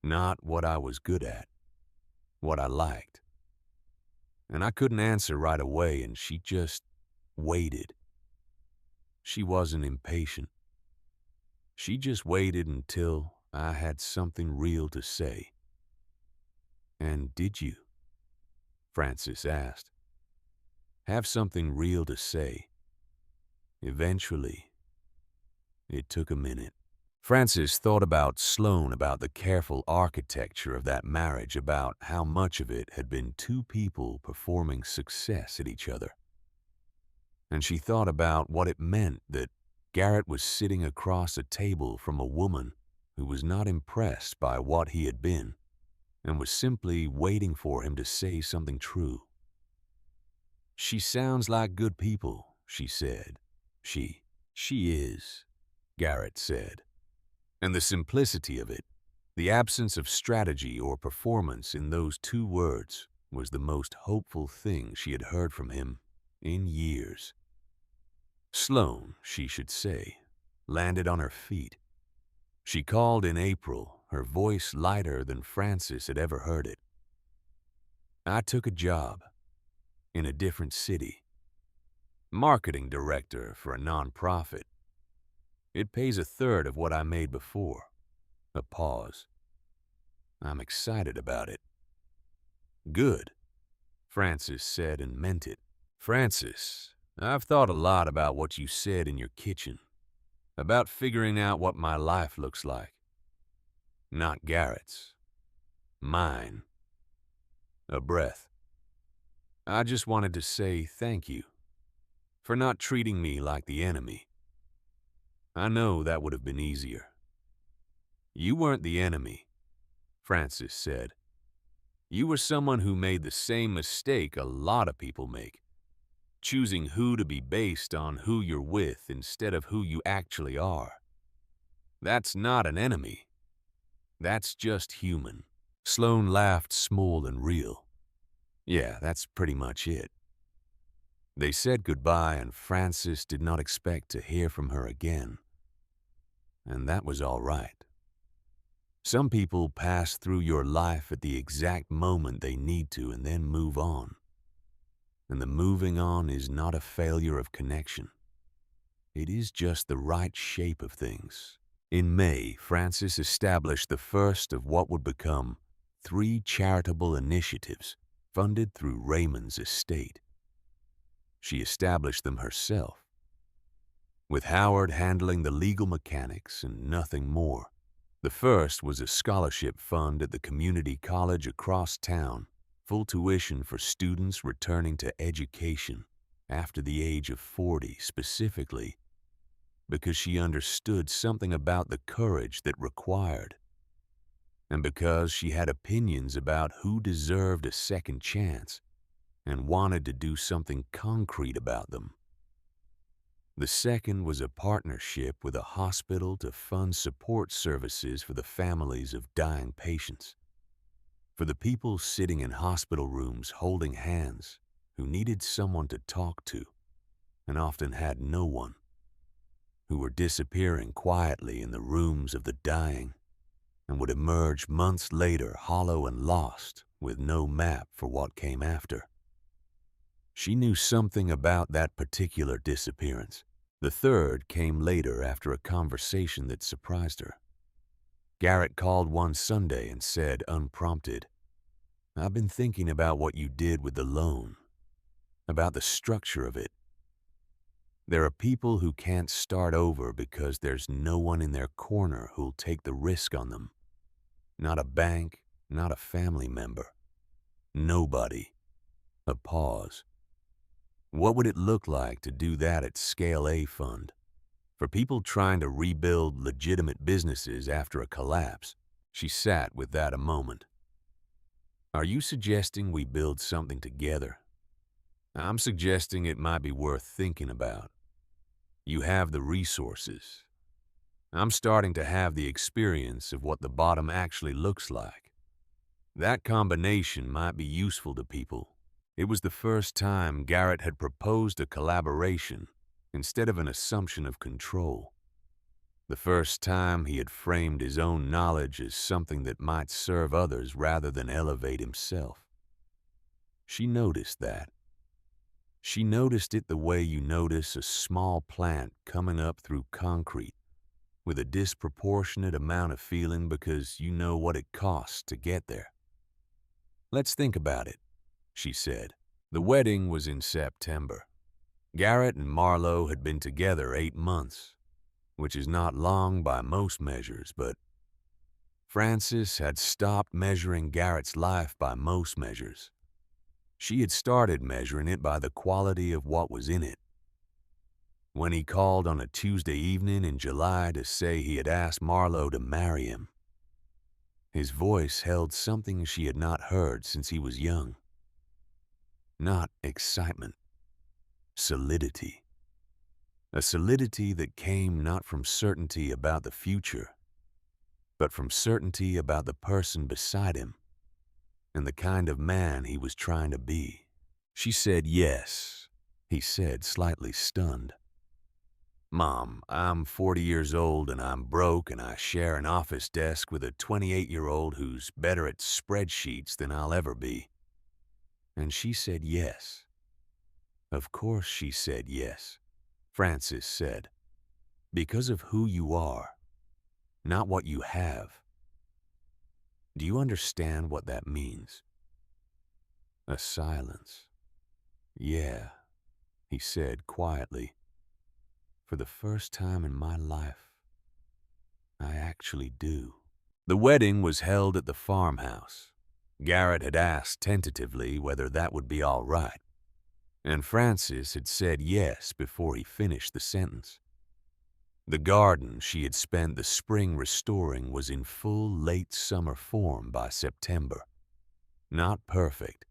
"Not what I was good at, what I liked." And I couldn't answer right away, and she just waited. She wasn't impatient. She just waited until I had something real to say. "And did you?" Francis asked. "Have something real to say?" Eventually, it took a minute. Francis thought about Sloane, about the careful architecture of that marriage, about how much of it had been two people performing success at each other. And she thought about what it meant that Garrett was sitting across a table from a woman who was not impressed by what he had been and was simply waiting for him to say something true. "She sounds like good people," she said. She is," Garrett said. And the simplicity of it, the absence of strategy or performance in those two words, was the most hopeful thing she had heard from him in years. Sloane, she should say, landed on her feet. She called in April, her voice lighter than Francis had ever heard it. "I took a job in a different city. Marketing director for a nonprofit. It pays a third of what I made before." A pause. "I'm excited about it." "Good," Francis said and meant it. "Francis, I've thought a lot about what you said in your kitchen, about figuring out what my life looks like. Not Garrett's. Mine." A breath. "I just wanted to say thank you for not treating me like the enemy. I know that would have been easier." "You weren't the enemy," Francis said. "You were someone who made the same mistake a lot of people make, choosing who to be based on who you're with instead of who you actually are. That's not an enemy. That's just human." Sloane laughed, small and real. "Yeah, that's pretty much it." They said goodbye, and Francis did not expect to hear from her again. And that was all right. Some people pass through your life at the exact moment they need to and then move on. And the moving on is not a failure of connection. It is just the right shape of things. In May, Francis established the first of what would become 3 charitable initiatives funded through Raymond's estate. She established them herself, with Howard handling the legal mechanics and nothing more. The first was a scholarship fund at the community college across town, full tuition for students returning to education after the age of 40, specifically because she understood something about the courage that required, and because she had opinions about who deserved a second chance and wanted to do something concrete about them. The second was a partnership with a hospital to fund support services for the families of dying patients, for the people sitting in hospital rooms holding hands who needed someone to talk to and often had no one, who were disappearing quietly in the rooms of the dying and would emerge months later hollow and lost with no map for what came after. She knew something about that particular disappearance. The third came later after a conversation that surprised her. Garrett called one Sunday and said, unprompted, "I've been thinking about what you did with the loan, about the structure of it. There are people who can't start over because there's no one in their corner who'll take the risk on them. Not a bank, not a family member. Nobody." A pause. "What would it look like to do that at Scale A Fund? For people trying to rebuild legitimate businesses after a collapse?" She sat with that a moment. "Are you suggesting we build something together?" "I'm suggesting it might be worth thinking about. You have the resources. I'm starting to have the experience of what the bottom actually looks like. That combination might be useful to people." It was the first time Garrett had proposed a collaboration instead of an assumption of control. The first time he had framed his own knowledge as something that might serve others rather than elevate himself. She noticed that. She noticed it the way you notice a small plant coming up through concrete with a disproportionate amount of feeling because you know what it costs to get there. "Let's think about it," she said. The wedding was in September. Garrett and Marlowe had been together 8 months, which is not long by most measures, but Frances had stopped measuring Garrett's life by most measures. She had started measuring it by the quality of what was in it. When he called on a Tuesday evening in July to say he had asked Marlowe to marry him, his voice held something she had not heard since he was young. Not excitement, solidity. A solidity that came not from certainty about the future, but from certainty about the person beside him and the kind of man he was trying to be. She said yes, he said, slightly stunned. Mom, I'm 40 years old and I'm broke and I share an office desk with a 28-year-old who's better at spreadsheets than I'll ever be. And she said yes. Of course she said yes, Frances said. Because of who you are, not what you have. Do you understand what that means? A silence. Yeah, he said quietly. For the first time in my life, I actually do. The wedding was held at the farmhouse. Garrett had asked tentatively whether that would be all right, and Frances had said yes before he finished the sentence. The garden she had spent the spring restoring was in full late summer form by September. Not perfect.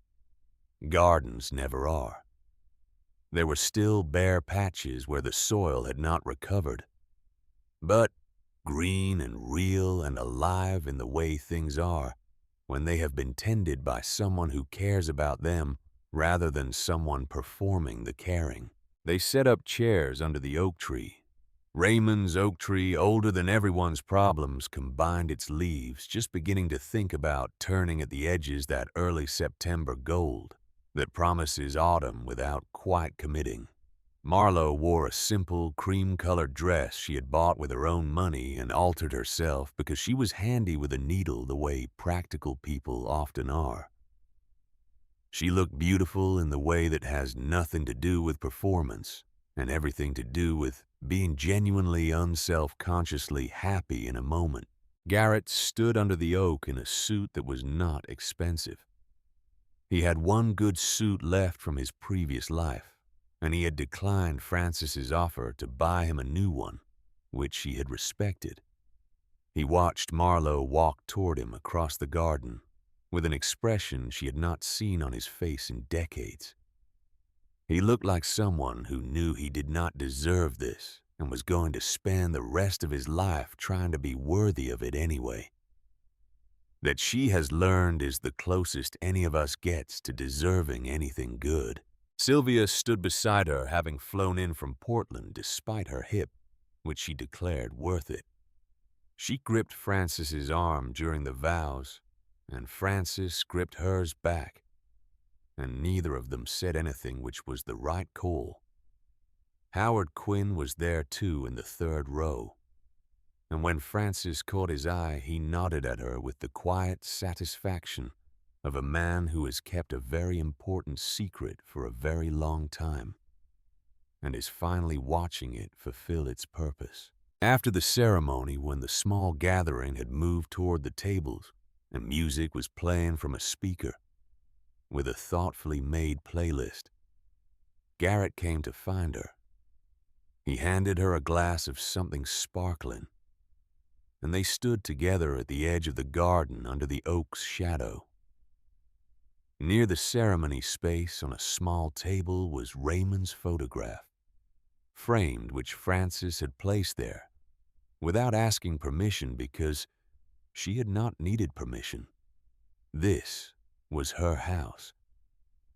Gardens never are. There were still bare patches where the soil had not recovered, but green and real and alive in the way things are when they have been tended by someone who cares about them rather than someone performing the caring. They set up chairs under the oak tree. Raymond's oak tree, older than everyone's problems, combined its leaves, just beginning to think about turning at the edges that early September gold that promises autumn without quite committing. Marlowe wore a simple, cream-colored dress she had bought with her own money and altered herself because she was handy with a needle the way practical people often are. She looked beautiful in the way that has nothing to do with performance and everything to do with being genuinely unself-consciously happy in a moment. Garrett stood under the oak in a suit that was not expensive. He had one good suit left from his previous life, and he had declined Frances's offer to buy him a new one, which she had respected. He watched Marlowe walk toward him across the garden with an expression she had not seen on his face in decades. He looked like someone who knew he did not deserve this and was going to spend the rest of his life trying to be worthy of it anyway. That she has learned is the closest any of us gets to deserving anything good. Sylvia stood beside her, having flown in from Portland despite her hip, which she declared worth it. She gripped Frances's arm during the vows, and Frances gripped hers back, and neither of them said anything, which was the right call. Howard Quinn was there too in the third row, and when Frances caught his eye, he nodded at her with the quiet satisfaction of a man who has kept a very important secret for a very long time and is finally watching it fulfill its purpose. After the ceremony, when the small gathering had moved toward the tables and music was playing from a speaker with a thoughtfully made playlist, Garrett came to find her. He handed her a glass of something sparkling, and they stood together at the edge of the garden under the oak's shadow. Near the ceremony space on a small table was Raymond's photograph, framed, which Frances had placed there without asking permission because she had not needed permission. This was her house.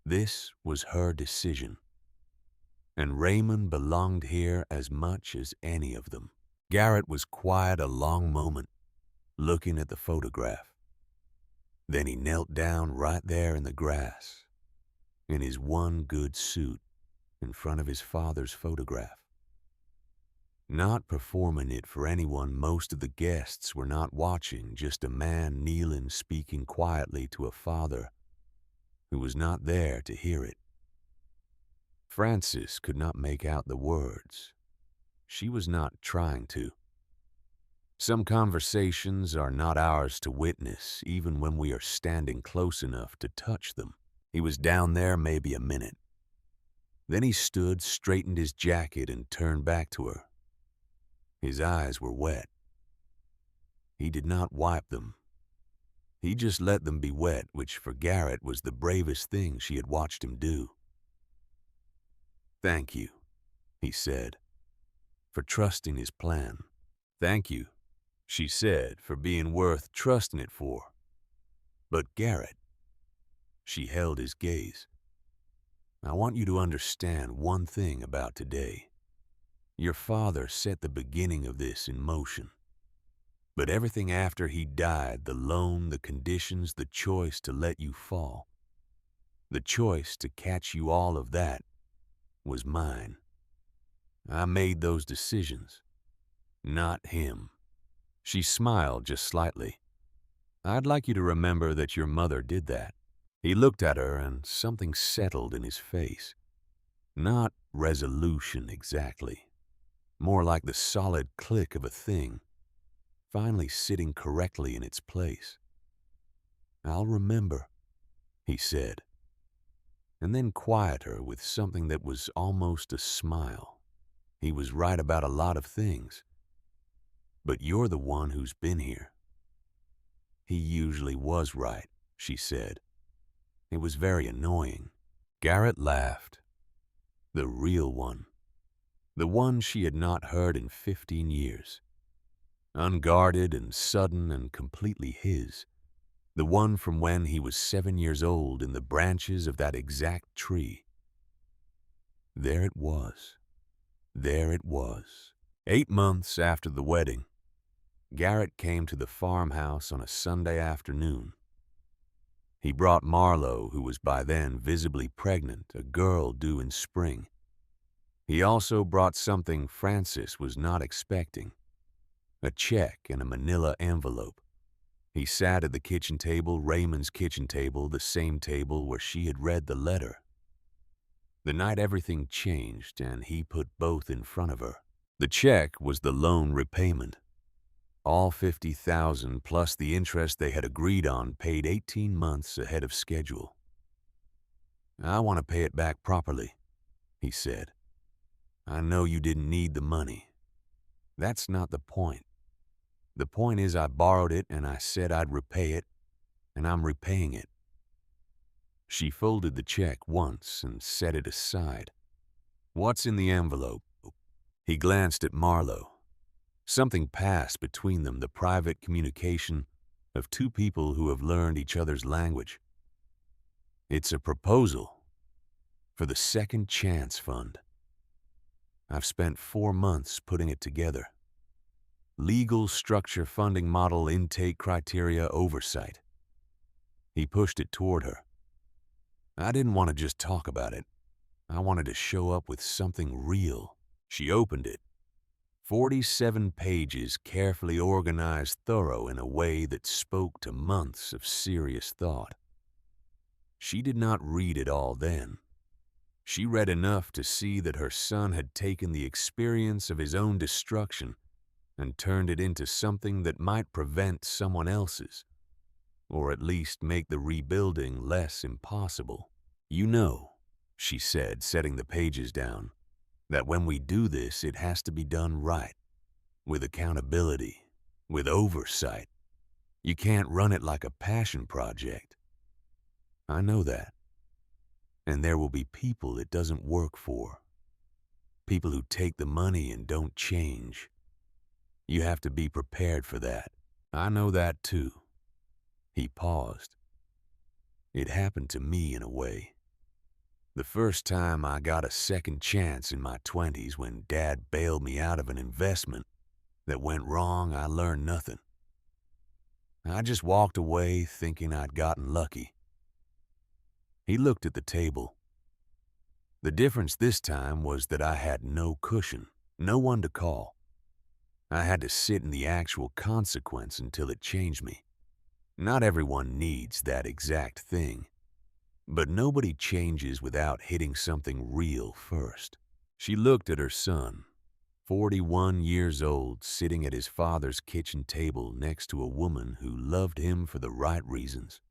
This was her decision. And Raymond belonged here as much as any of them. Garrett was quiet a long moment, looking at the photograph. Then he knelt down right there in the grass, in his one good suit, in front of his father's photograph. Not performing it for anyone most of the guests were not watching, just a man kneeling speaking quietly to a father who was not there to hear it. Frances could not make out the words. She was not trying to. Some conversations are not ours to witness, even when we are standing close enough to touch them. He was down there maybe a minute. Then he stood, straightened his jacket, and turned back to her. His eyes were wet. He did not wipe them. He just let them be wet, which for Garrett was the bravest thing she had watched him do. "Thank you," he said, "for trusting his plan." "Thank you," she said, "for being worth trusting it for." "But Garrett," she held his gaze, "I want you to understand one thing about today. Your father set the beginning of this in motion. But everything after he died, the loan, the conditions, the choice to let you fall, the choice to catch you, all of that was mine. I made those decisions, not him." She smiled just slightly. "I'd like you to remember that your mother did that." He looked at her and something settled in his face. Not resolution exactly, more like the solid click of a thing finally sitting correctly in its place. "I'll remember," he said, and then quieter with something that was almost a smile. "He was right about a lot of things, but you're the one who's been here." "He usually was right," she said. "It was very annoying." Garrett laughed. The real one. The one she had not heard in 15 years. Unguarded and sudden and completely his. The one from when he was 7 years old in the branches of that exact tree. There it was. There it was. 8 months after the wedding, Garrett came to the farmhouse on a Sunday afternoon. He brought Marlo, who was by then visibly pregnant, a girl due in spring. He also brought something Frances was not expecting, a check in a manila envelope. He sat at the kitchen table, Raymond's kitchen table, the same table where she had read the letter. The night everything changed and he put both in front of her. The check was the loan repayment. All $50,000 plus the interest they had agreed on, paid 18 months ahead of schedule. "I want to pay it back properly," he said. "I know you didn't need the money. That's not the point. The point is I borrowed it and I said I'd repay it, and I'm repaying it." She folded the check once and set it aside. "What's in the envelope?" He glanced at Marlo. Something passed between them, the private communication of two people who have learned each other's language. "It's a proposal for the Second Chance Fund. I've spent 4 months putting it together. Legal structure, funding model, intake criteria, oversight." He pushed it toward her. "I didn't want to just talk about it. I wanted to show up with something real." She opened it. 47 pages, carefully organized, thorough in a way that spoke to months of serious thought. She did not read it all then. She read enough to see that her son had taken the experience of his own destruction and turned it into something that might prevent someone else's, or at least make the rebuilding less impossible. "You know," she said, setting the pages down, "that when we do this, it has to be done right, with accountability, with oversight. You can't run it like a passion project. I know that. And there will be people it doesn't work for. People who take the money and don't change. You have to be prepared for that. I know that too." He paused. "It happened to me in a way. The first time I got a second chance in my 20s when Dad bailed me out of an investment that went wrong, I learned nothing. I just walked away thinking I'd gotten lucky." He looked at the table. "The difference this time was that I had no cushion, no one to call. I had to sit in the actual consequence until it changed me. Not everyone needs that exact thing, But nobody changes without hitting something real first. She looked at her son, 41 years old, sitting at his father's kitchen table next to a woman who loved him for the right reasons,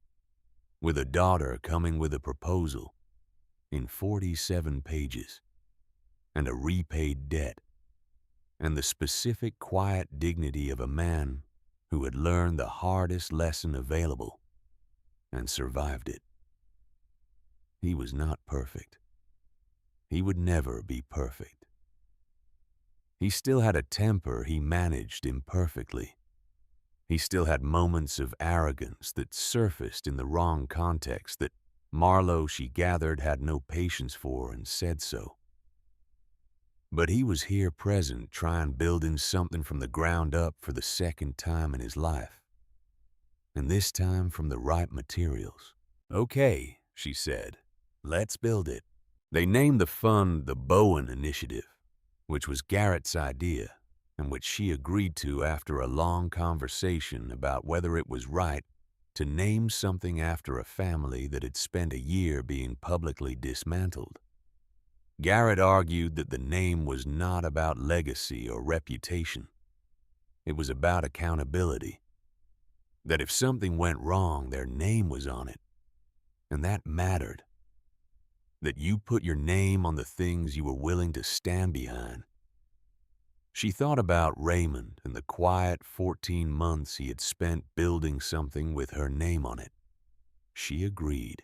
with a daughter coming with a proposal in 47 pages, and a repaid debt, and the specific quiet dignity of a man who had learned the hardest lesson available and survived it. He was not perfect. He would never be perfect. He still had a temper he managed imperfectly. He still had moments of arrogance that surfaced in the wrong context that Marlowe, she gathered, had no patience for and said so. But he was here present, trying building something from the ground up for the second time in his life. And this time from the right materials. "Okay," she said, "let's build it." They named the fund the Bowen Initiative, which was Garrett's idea, and which she agreed to after a long conversation about whether it was right to name something after a family that had spent a year being publicly dismantled. Garrett argued that the name was not about legacy or reputation. It was about accountability. That if something went wrong, their name was on it. And that mattered. That you put your name on the things you were willing to stand behind. She thought about Raymond and the quiet 14 months he had spent building something with her name on it. She agreed.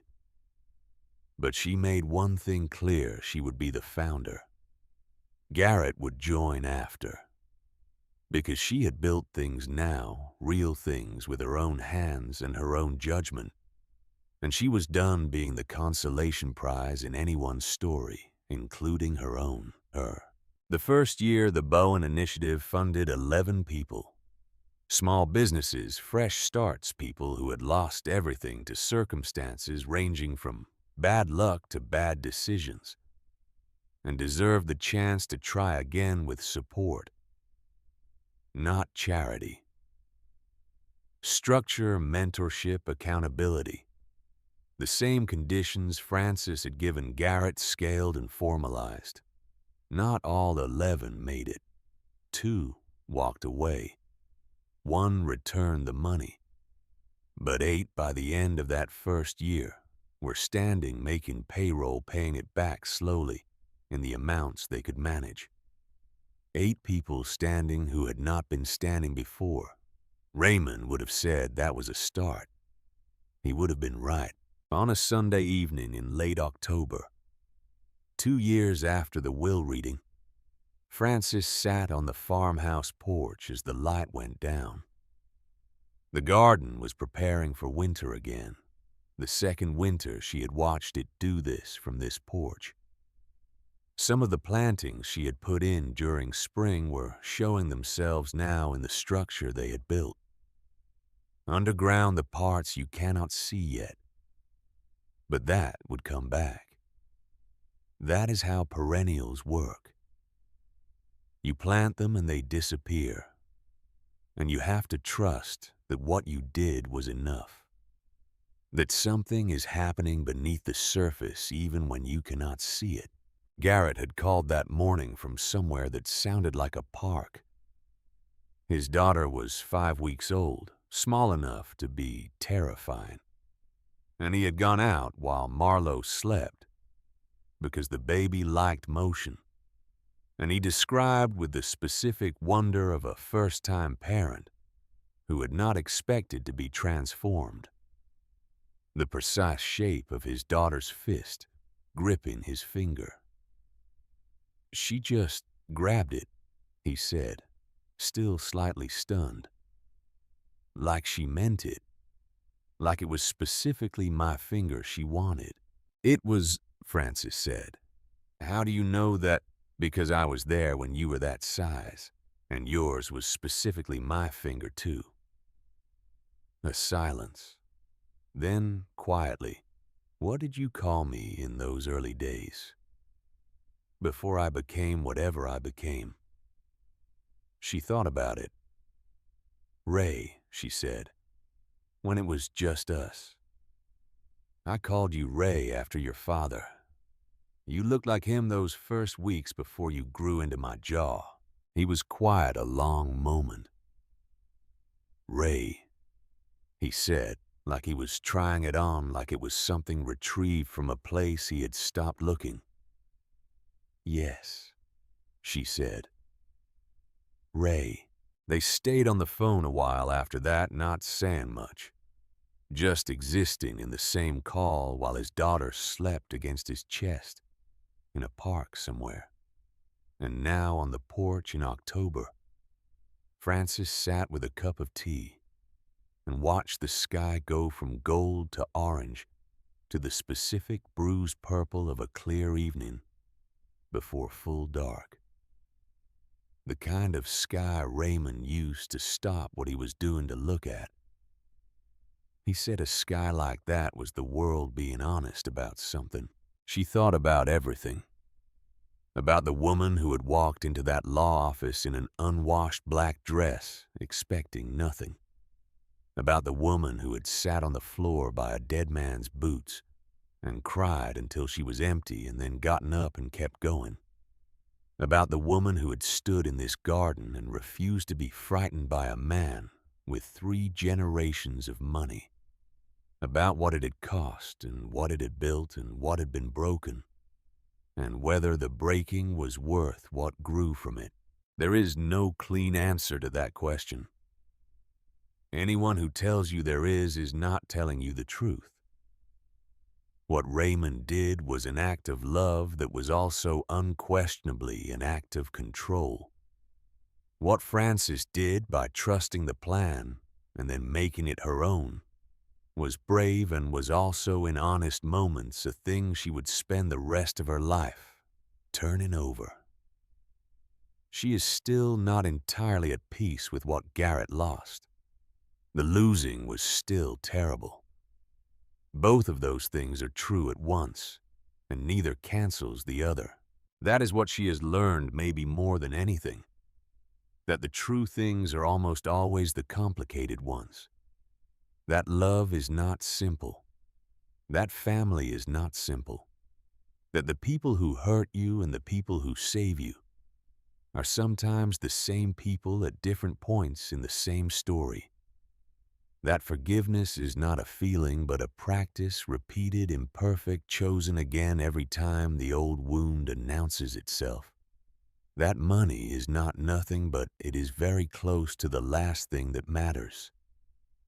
But she made one thing clear: she would be the founder. Garrett would join after. Because she had built things now, real things, with her own hands and her own judgment. And she was done being the consolation prize in anyone's story, including her own, her. The first year, the Bowen Initiative funded 11 people. Small businesses, fresh starts, people who had lost everything to circumstances ranging from bad luck to bad decisions, and deserved the chance to try again with support, not charity. Structure, mentorship, accountability. The same conditions Francis had given Garrett, scaled and formalized. Not all 11 made it. 2 walked away. 1 returned the money. But 8 by the end of that first year were standing, making payroll, paying it back slowly in the amounts they could manage. 8 people standing who had not been standing before. Raymond would have said that was a start. He would have been right. On a Sunday evening in late October, 2 years after the will reading, Francis sat on the farmhouse porch as the light went down. The garden was preparing for winter again. The second winter she had watched it do this from this porch. Some of the plantings she had put in during spring were showing themselves now in the structure they had built. Underground, the parts you cannot see yet. But that would come back. That is how perennials work. You plant them and they disappear. And you have to trust that what you did was enough. That something is happening beneath the surface even when you cannot see it. Garrett had called that morning from somewhere that sounded like a park. His daughter was 5 weeks old, small enough to be terrifying. And he had gone out while Marlowe slept because the baby liked motion. And he described with the specific wonder of a first-time parent who had not expected to be transformed. The precise shape of his daughter's fist gripping his finger. "She just grabbed it," he said, still slightly stunned. "Like she meant it. Like it was specifically my finger she wanted." "It was," Francis said. "How do you know that?" "Because I was there when you were that size, and yours was specifically my finger too." A silence. Then, quietly, "What did you call me in those early days? Before I became whatever I became?" She thought about it. "Ray," she said, "when it was just us." I called you Ray after your father. You looked like him those first weeks before you grew into my jaw." He was quiet a long moment. "Ray," he said, like he was trying it on, like it was something retrieved from a place he had stopped looking. "Yes," she said. "Ray." They stayed on the phone a while after that, not saying much, just existing in the same call while his daughter slept against his chest in a park somewhere. And now on the porch in October, Francis sat with a cup of tea and watched the sky go from gold to orange to the specific bruised purple of a clear evening before full dark. The kind of sky Raymond used to stop what he was doing to look at. He said a sky like that was the world being honest about something. She thought about everything. About the woman who had walked into that law office in an unwashed black dress, expecting nothing. About the woman who had sat on the floor by a dead man's boots and cried until she was empty and then gotten up and kept going. About the woman who had stood in this garden and refused to be frightened by a man with 3 generations of money. About what it had cost and what it had built and what had been broken, and whether the breaking was worth what grew from it. There is no clean answer to that question. Anyone who tells you there is not telling you the truth. What Raymond did was an act of love that was also unquestionably an act of control. What Frances did by trusting the plan and then making it her own was brave and was also in honest moments a thing she would spend the rest of her life turning over. She is still not entirely at peace with what Garrett lost. The losing was still terrible. Both of those things are true at once, and neither cancels the other. That is what she has learned maybe more than anything, that the true things are almost always the complicated ones. That love is not simple. That family is not simple. That the people who hurt you and the people who save you are sometimes the same people at different points in the same story. That forgiveness is not a feeling but a practice, repeated, imperfect, chosen again every time the old wound announces itself. That money is not nothing but it is very close to the last thing that matters.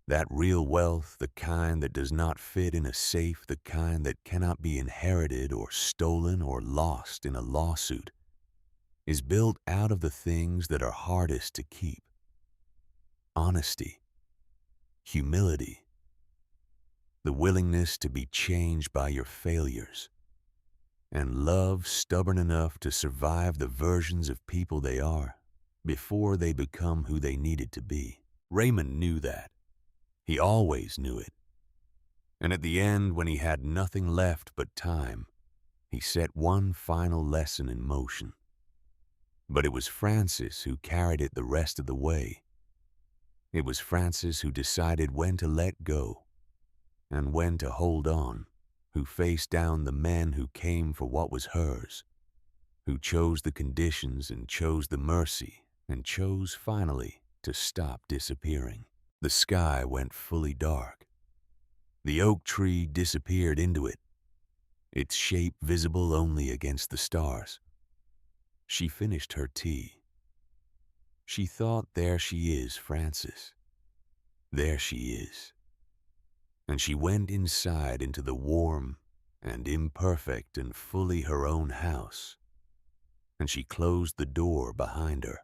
That real wealth, the kind that does not fit in a safe, the kind that cannot be inherited or stolen or lost in a lawsuit, is built out of the things that are hardest to keep. Honesty, humility, the willingness to be changed by your failures, and love stubborn enough to survive the versions of people they are before they become who they needed to be. Raymond knew that. He always knew it. And at the end, when he had nothing left but time, he set one final lesson in motion. But it was Frances who carried it the rest of the way. It was Frances who decided when to let go and when to hold on, who faced down the men who came for what was hers, who chose the conditions and chose the mercy and chose finally to stop disappearing. The sky went fully dark. The oak tree disappeared into it, its shape visible only against the stars. She finished her tea. She thought, there she is, Frances. There she is. And she went inside into the warm and imperfect and fully her own house, and she closed the door behind her.